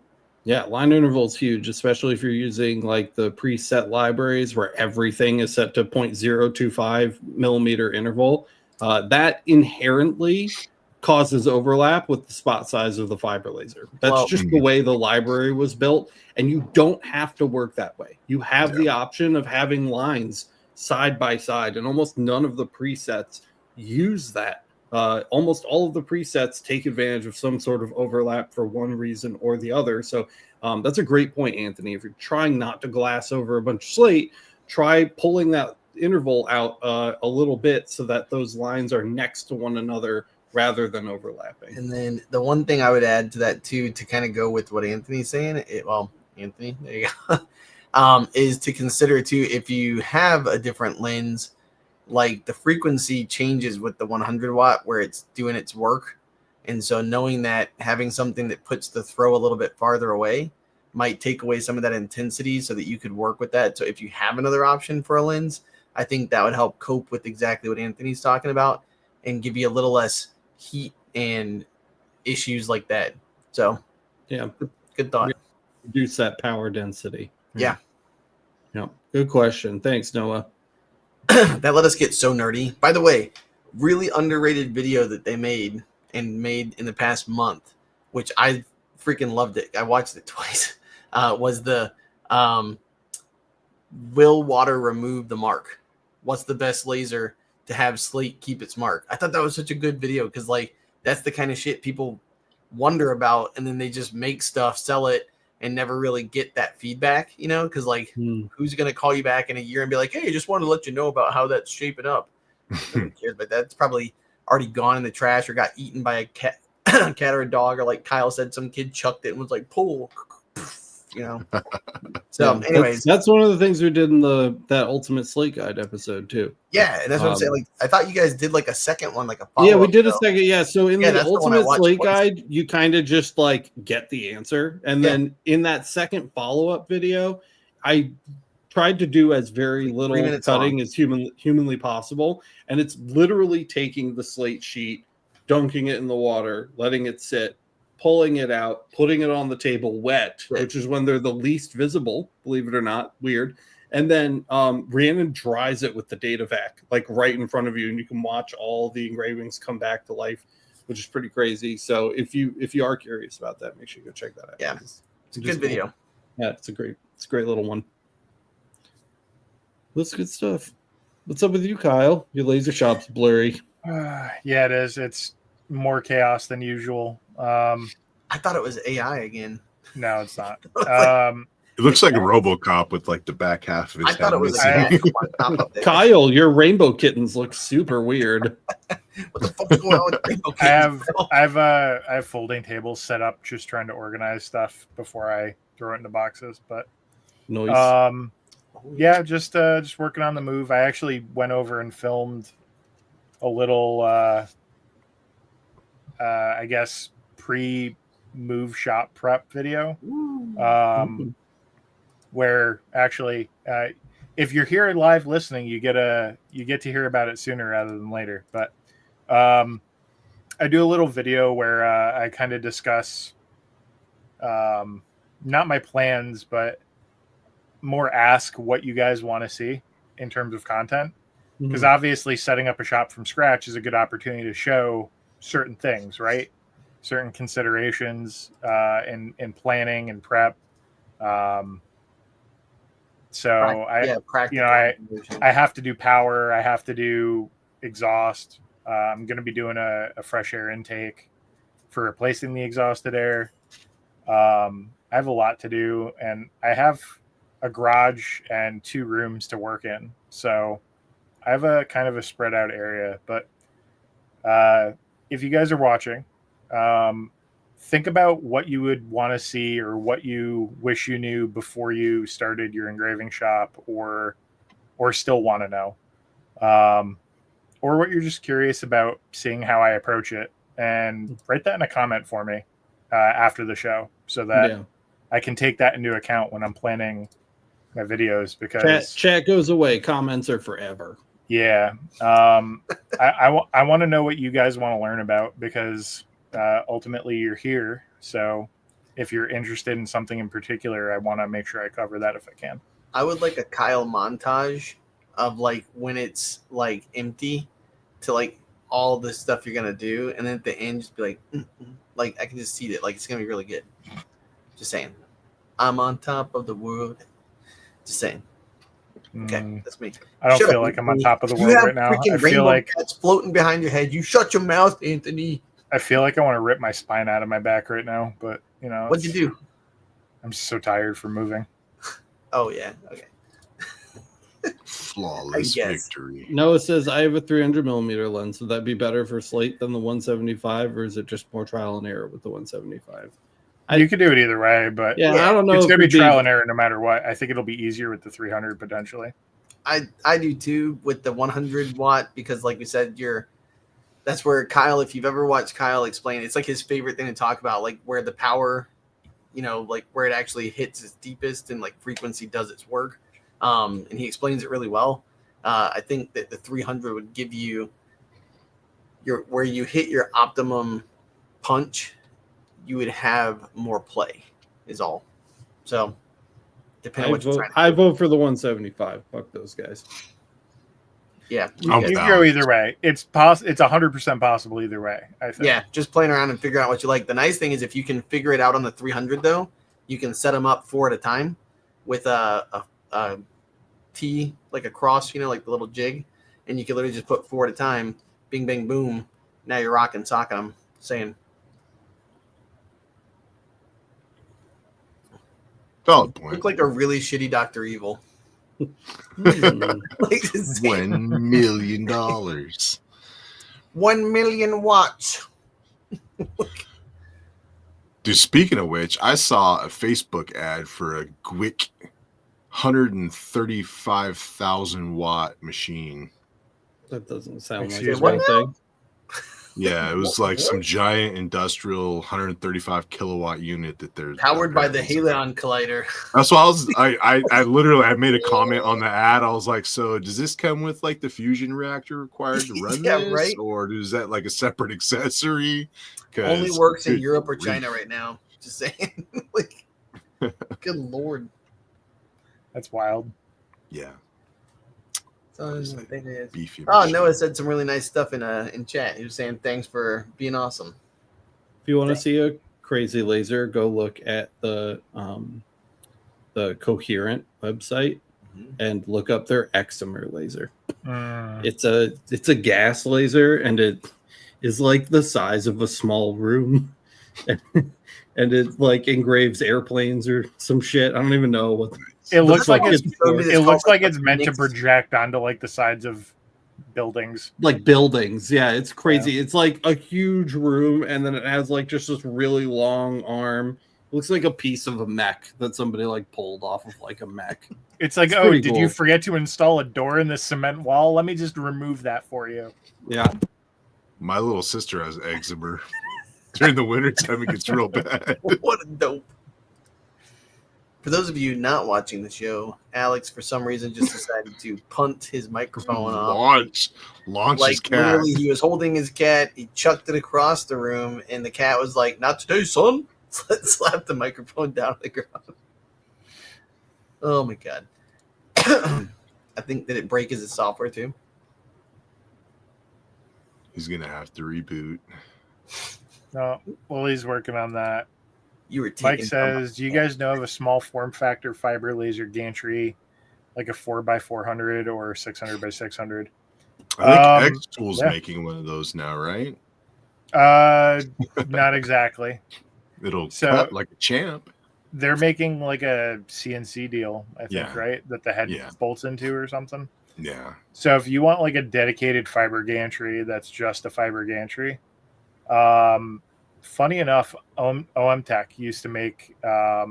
yeah, line interval is huge, especially if you're using like the preset libraries where everything is set to 0.025 millimeter interval. That inherently causes overlap with the spot size of the fiber laser. That's just the way the library was built, and you don't have to work that way. You have the option of having lines side by side, and almost none of the presets use that. Almost all of the presets take advantage of some sort of overlap for one reason or the other. So that's a great point, Anthony. If you're trying not to glass over a bunch of slate, try pulling that interval out a little bit so that those lines are next to one another rather than overlapping. And then the one thing I would add to that too, to kind of go with what Anthony's saying, Anthony, there you go, is to consider too, if you have a different lens, like the frequency changes with the 100 watt where it's doing its work. And so knowing that having something that puts the throw a little bit farther away might take away some of that intensity so that you could work with that. So if you have another option for a lens, I think that would help cope with exactly what Anthony's talking about and give you a little less heat and issues like that. So yeah, good thought. Reduce that power density. Yeah. Good question. Thanks, Noah. That let us get so nerdy. By the way, really underrated video that they made in the past month, which I freaking loved it. I watched it twice. Was the will water remove the mark? What's the best laser to have slate keep its mark? I thought that was such a good video because like that's the kind of shit people wonder about, and then they just make stuff, sell it, and never really get that feedback, because like who's gonna call you back in a year and be like, hey, just wanted to let you know about how that's shaping up. Nobody cares, but that's probably already gone in the trash or got eaten by a cat or a dog, or like Kyle said, some kid chucked it and was like, pull. So anyways, that's one of the things we did in that Ultimate Slate Guide episode too. Yeah, and that's what I'm saying. Like, I thought you guys did like a second one, like a follow-up. Yeah, we did a second. Yeah, so in the Ultimate Slate twice. Guide, you kind of just like get the answer, and then in that second follow-up video, I tried to do as very little cutting as humanly possible, and it's literally taking the slate sheet, dunking it in the water, letting it sit, pulling it out, putting it on the table wet, which is when they're the least visible, believe it or not, weird. And then Rhiannon dries it with the data vac, like right in front of you, and you can watch all the engravings come back to life, which is pretty crazy. So if you are curious about that, make sure you go check that out. Yeah, it's a good video. Yeah, it's a great little one. That's good stuff. What's up with you, Kyle? Your laser shop's blurry. Yeah, it is. It's more chaos than usual. I thought it was AI again. No, it's not. It looks like a RoboCop with like the back half of his head. I thought it was AI. Kyle, your rainbow kittens look super weird. What the fuck is going on with rainbow kittens? I have folding tables set up, just trying to organize stuff before I throw it into boxes. But yeah, just working on the move. I actually went over and filmed a little, I guess, pre-move shop prep video. Where actually, if you're here live listening, you get to hear about it sooner rather than later. But I do a little video where I kind of discuss not my plans, but more ask what you guys want to see in terms of content. Because obviously setting up a shop from scratch is a good opportunity to show certain things, right? Certain considerations in planning and prep. So I have to do power. I have to do exhaust. I'm going to be doing a fresh air intake for replacing the exhausted air. I have a lot to do, and I have a garage and 2 rooms to work in. So I have a kind of a spread out area. But if you guys are watching, think about what you would want to see or what you wish you knew before you started your engraving shop, or still want to know, or what you're just curious about seeing how I approach it, and write that in a comment for me after the show, so that I can take that into account when I'm planning my videos. Because chat goes away, comments are forever. Yeah, I want to know what you guys want to learn about, because ultimately you're here. So if you're interested in something in particular, I want to make sure I cover that if I can. I would like a Kyle montage of like when it's like empty to like all the stuff you're gonna do, and then at the end just be like, like I can just see it. Like it's gonna be really good. Just saying, I'm on top of the world. Just saying. Okay, that's me. I don't feel like I'm on top of the world right now. I feel like it's floating behind your head. You shut your mouth, Anthony. I feel like I want to rip my spine out of my back right now, but you know, what'd you do? I'm so tired from moving. Oh yeah, okay. Flawless victory. Noah says, I have a 300mm lens. Would that be better for slate than the 175, or is it just more trial and error with the 175? You could do it either way, but I don't know. It's going to be trial and error no matter what. I think it'll be easier with the 300 potentially. I do too with the 100 watt, because like we said, that's where Kyle, if you've ever watched Kyle explain, it's like his favorite thing to talk about, like where the power, you know, like where it actually hits its deepest and like frequency does its work. And he explains it really well. I think that the 300 would give you where you hit your optimum punch, you would have more play is all. So depending on what you're trying to do. I vote for the 175. Fuck those guys. Yeah, you can go either way. It's 100% possible either way, I think. Yeah, just playing around and figuring out what you like. The nice thing is if you can figure it out on the 300 though, you can set them up 4 at a time with a T, like a cross, you know, like the little jig, and you can literally just put 4 at a time, bing bang boom. Now you're rocking socking them, saying. Valid point. Look like a really shitty Dr. Evil. Like $1 million. 1 million watts. Dude, speaking of which, I saw a Facebook ad for a Gwick 135,000 watt machine. That doesn't sound like a real thing. Yeah, it was like some giant industrial 135 kilowatt unit that they're powered by the Halion Collider. That's why I literally made a comment on the ad. I was like, so does this come with like the fusion reactor required to run this? Right? Or is that like a separate accessory? Only works in Europe or China right now. Just saying. Like, good Lord. That's wild. Yeah. Beefy Noah said some really nice stuff in chat. He was saying thanks for being awesome. If you want to see a crazy laser, go look at the Coherent website and look up their Excimer laser. It's a gas laser, and it is like the size of a small room, and it like engraves airplanes or some shit. I don't even know what. It looks like it's meant to project onto like the sides of buildings. Like buildings, yeah, it's crazy. Yeah. It's like a huge room, and then it has like just this really long arm. It looks like a piece of a mech that somebody like pulled off of like a mech. It's like, oh, did you forget to install a door in the cement wall? Let me just remove that for you. Yeah. My little sister has eczema. During the wintertime, it gets real bad. What a dope. For those of you not watching the show, Alex, for some reason, just decided to punt his microphone off. Launch like, his cat. Literally, he was holding his cat. He chucked it across the room, and the cat was like, "Not today, son." Slapped the microphone down on the ground. Oh, my God. I think, did it break his software, too? He's going to have to reboot. No, well, he's working on that. Mike says, do you guys know of a small form factor fiber laser gantry, like a 4x400 or 600x600? I think X-Tool's making one of those now, right? Not exactly. It'll cut like a champ. They're making like a CNC deal, I think, Yeah. right? That the head Yeah. bolts into or something. Yeah. So if you want like a dedicated fiber gantry, that's just a fiber gantry. Funny enough, OM Tech used to make, I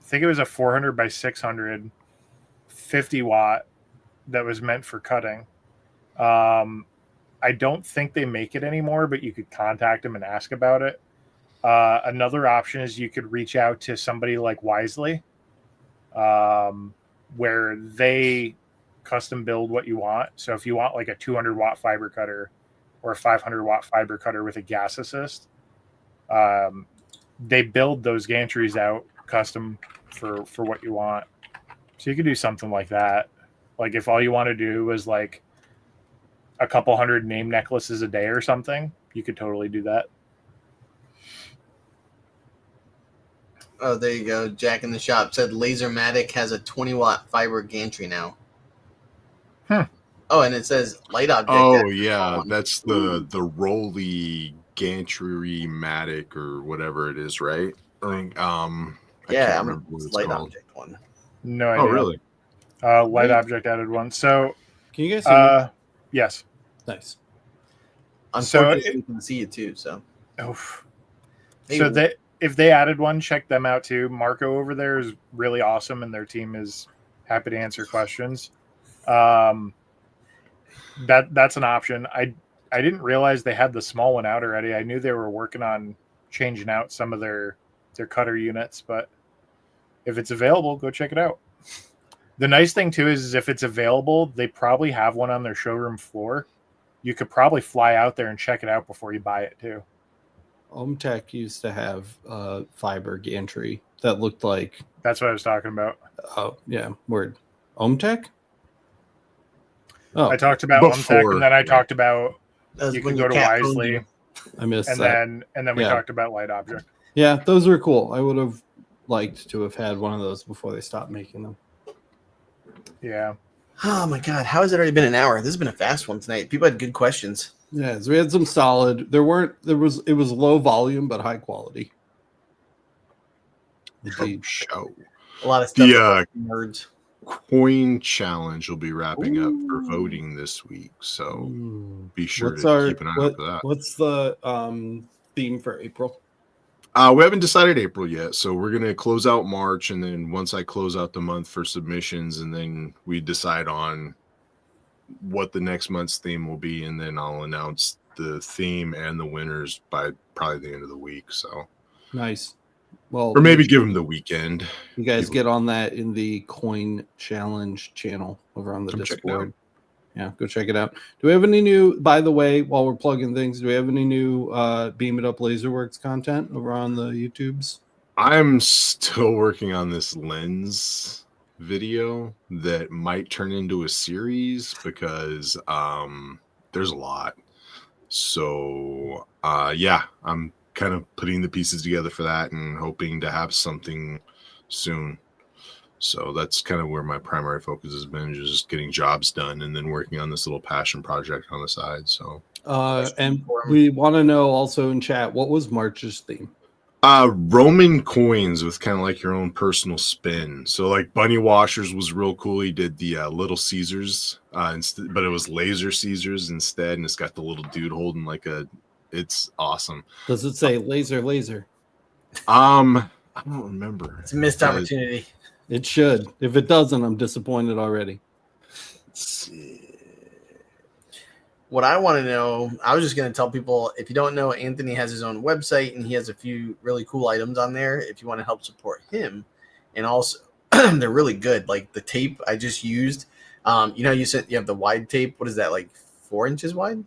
think it was a 400 by 600, 50 watt that was meant for cutting. I don't think they make it anymore, but you could contact them and ask about it. Another option is you could reach out to somebody like Wisely, where they custom build what you want. So if you want like a 200 watt fiber cutter or a 500 watt fiber cutter with a gas assist, they build those gantries out custom for what you want. So you could do something like that. Like if all you want to do is like a couple hundred name necklaces a day or something, you could totally do that. Oh, there you go. Jack in the shop said Lasermatic has a 20 watt fiber gantry now. Oh, and it says light object. Oh yeah, that's the Rolly Gantry-matic or whatever it is, right? I think I can't remember what it's light called. object one. No idea. Oh really? Light object added one. So Can you guys see me? Yes. Nice. Unfortunately, you can see it too. So, if they added one, check them out too. Marco over there is really awesome, and their team is happy to answer questions. That's an option. I didn't realize they had the small one out already. I knew they were working on changing out some of their cutter units, but if it's available, go check it out. The nice thing too is if it's available, they probably have one on their showroom floor. You could probably fly out there and check it out before you buy it too. OMTech used to have a fiber gantry that looked like. That's what I was talking about. Oh yeah, word. OMTech. Oh, I talked about OMTech, and then I talked about you can go to Wisely. I missed and that. then we talked about Light Object. Yeah, those were cool. I would have liked to have had one of those before they stopped making them. Yeah. Oh my god, how has it already been an hour? This has been a fast one tonight. People had good questions. Yeah, so we had some solid. It was low volume but high quality. Show. A lot of stuff. The nerds. coin challenge will be wrapping up for voting this week, so be sure to keep an eye out for that. What's the theme for April? We haven't decided April yet, so we're gonna close out March, and then once I close out the month for submissions, and then we decide on what the next month's theme will be, and then I'll announce the theme and the winners by probably the end of the week. So nice. Well, or maybe give them the weekend. You guys get on that in the coin challenge channel over on the Discord. Yeah, go check it out. Do we have any new, by the way, while we're plugging things, do we have any new Beam It Up Laserworks content over on the YouTubes? I'm still working on this lens video that might turn into a series because there's a lot. So yeah, I'm kind of putting the pieces together for that and hoping to have something soon. So that's kind of where my primary focus has been, just getting jobs done and then working on this little passion project on the side. So and we want to know also in chat, what was March's theme? Roman coins with kind of like your own personal spin. So like Bunny Washers was real cool. He did the Little Caesars instead, but it was Laser Caesars instead, and it's got the little dude holding like it's awesome. Does it say laser? I don't remember. It's a missed opportunity. It should. If it doesn't, I'm disappointed already. Let's see. What I want to know, I was just going to tell people, if you don't know, Anthony has his own website and he has a few really cool items on there if you want to help support him. And also, they're really good. Like the tape I just used, you have the wide tape. What is that, like 4 inches wide?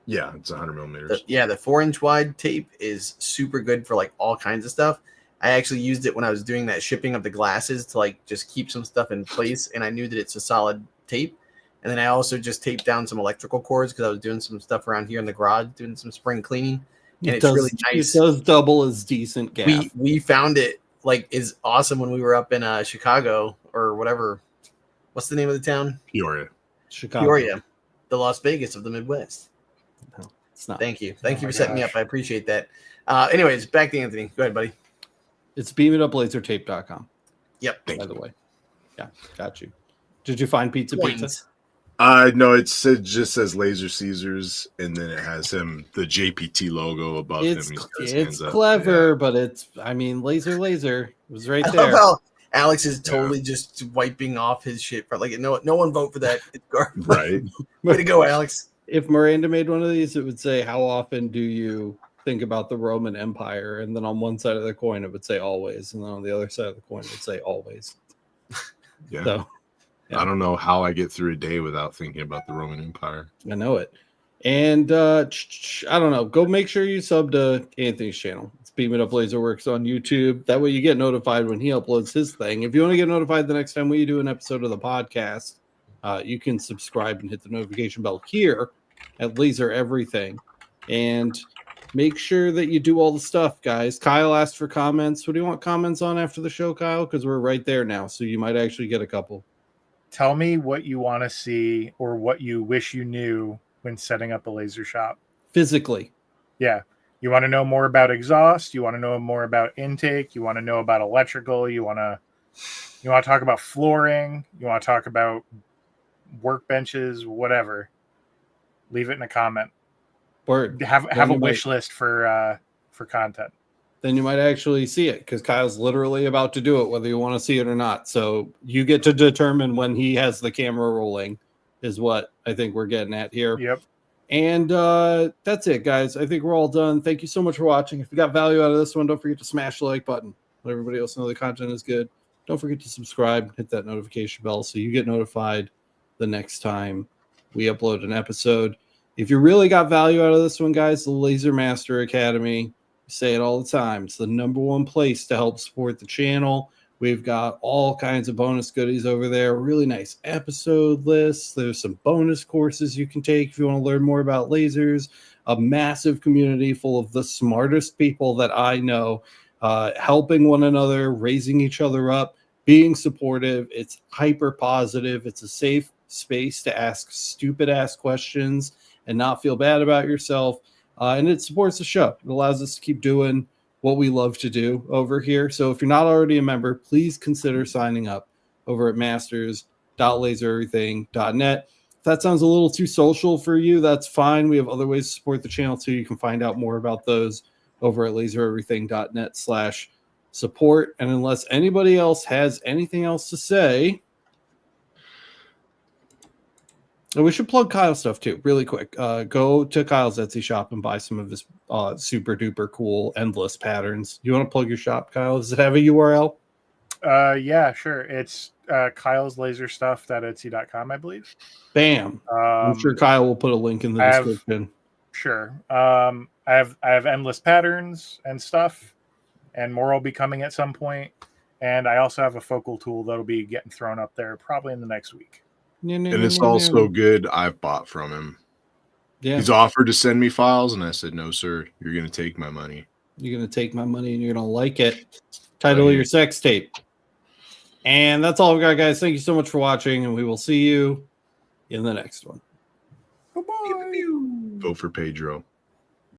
Yeah, it's 100 millimeters. The 4-inch wide tape is super good for like all kinds of stuff. I actually used it when I was doing that shipping of the glasses to like just keep some stuff in place, and I knew that it's a solid tape. And then I also just taped down some electrical cords because I was doing some stuff around here in the garage, doing some spring cleaning, and it's really nice. It does double as decent gaff. We found it like is awesome when we were up in Chicago or whatever. What's the name of the town? Peoria. Chicago. Peoria, the Las Vegas of the Midwest. No, it's not. Thank you for setting me up. I appreciate that. Anyways, back to Anthony. Go ahead, buddy. It's beamituplasertape.com. Yep. By the way. Yeah, got you. Did you find pizza? No, it just says Laser Caesars, and then it has the JPT logo above him. It's clever, but Laser it was right there. I love how Alex is totally just wiping off his shit. Like, no one vote for that. It's garbage. Right. Way to go, Alex. If Miranda made one of these, it would say, how often do you think about the Roman Empire? And then on one side of the coin, it would say always. And then on the other side of the coin, it would say always. Yeah. So, I don't know how I get through a day without thinking about the Roman Empire. I know it. And I don't know. Go make sure you sub to Anthony's channel. It's Beam It Up Laserworks on YouTube. That way you get notified when he uploads his thing. If you want to get notified the next time we do an episode of the podcast, you can subscribe and hit the notification bell here at Laser Everything. And make sure that you do all the stuff, guys. Kyle asked for comments. What do you want comments on after the show, Kyle? Because we're right there now, so you might actually get a couple. Tell me what you want to see or what you wish you knew when setting up a laser shop. Physically. Yeah. You want to know more about exhaust. You want to know more about intake. You want to know about electrical. You want to talk about flooring. You want to talk about workbenches, whatever. Leave it in a comment. Word. Have a wish list for content. Then you might actually see it because Kyle's literally about to do it, whether you want to see it or not. So you get to determine when he has the camera rolling is what I think we're getting at here. Yep. And that's it, guys. I think we're all done. Thank you so much for watching. If you got value out of this one, don't forget to smash the like button. Let everybody else know the content is good. Don't forget to subscribe, hit that notification bell so you get notified the next time we upload an episode. If you really got value out of this one, guys, the Laser Master Academy, we say it all the time. It's the number one place to help support the channel. We've got all kinds of bonus goodies over there. Really nice episode lists. There's some bonus courses you can take if you want to learn more about lasers. A massive community full of the smartest people that I know, helping one another, raising each other up, being supportive. It's hyper positive. It's a safe space to ask stupid ass questions and not feel bad about yourself. And it supports the show. It allows us to keep doing what we love to do over here. So if you're not already a member, please consider signing up over at masters.lasereverything.net. If that sounds a little too social for you, that's fine. We have other ways to support the channel too. You can find out more about those over at lasereverything.net/support. And unless anybody else has anything else to say, and we should plug Kyle's stuff too, really quick. Go to Kyle's Etsy shop and buy some of his super duper cool endless patterns. You want to plug your shop, Kyle? Does it have a URL? Yeah, sure. It's Kyle's Laser Stuff.etsy.com, I believe. Bam. I'm sure Kyle will put a link in the description. Sure. I have endless patterns and stuff, and more will be coming at some point. And I also have a focal tool that'll be getting thrown up there probably in the next week. And it's also good. I've bought from him. Yeah. He's offered to send me files, and I said, no, sir. You're going to take my money. You're going to take my money, and you're going to like it. Title of your sex tape. And that's all we got, guys. Thank you so much for watching, and we will see you in the next one. Bye-bye. Vote for Pedro.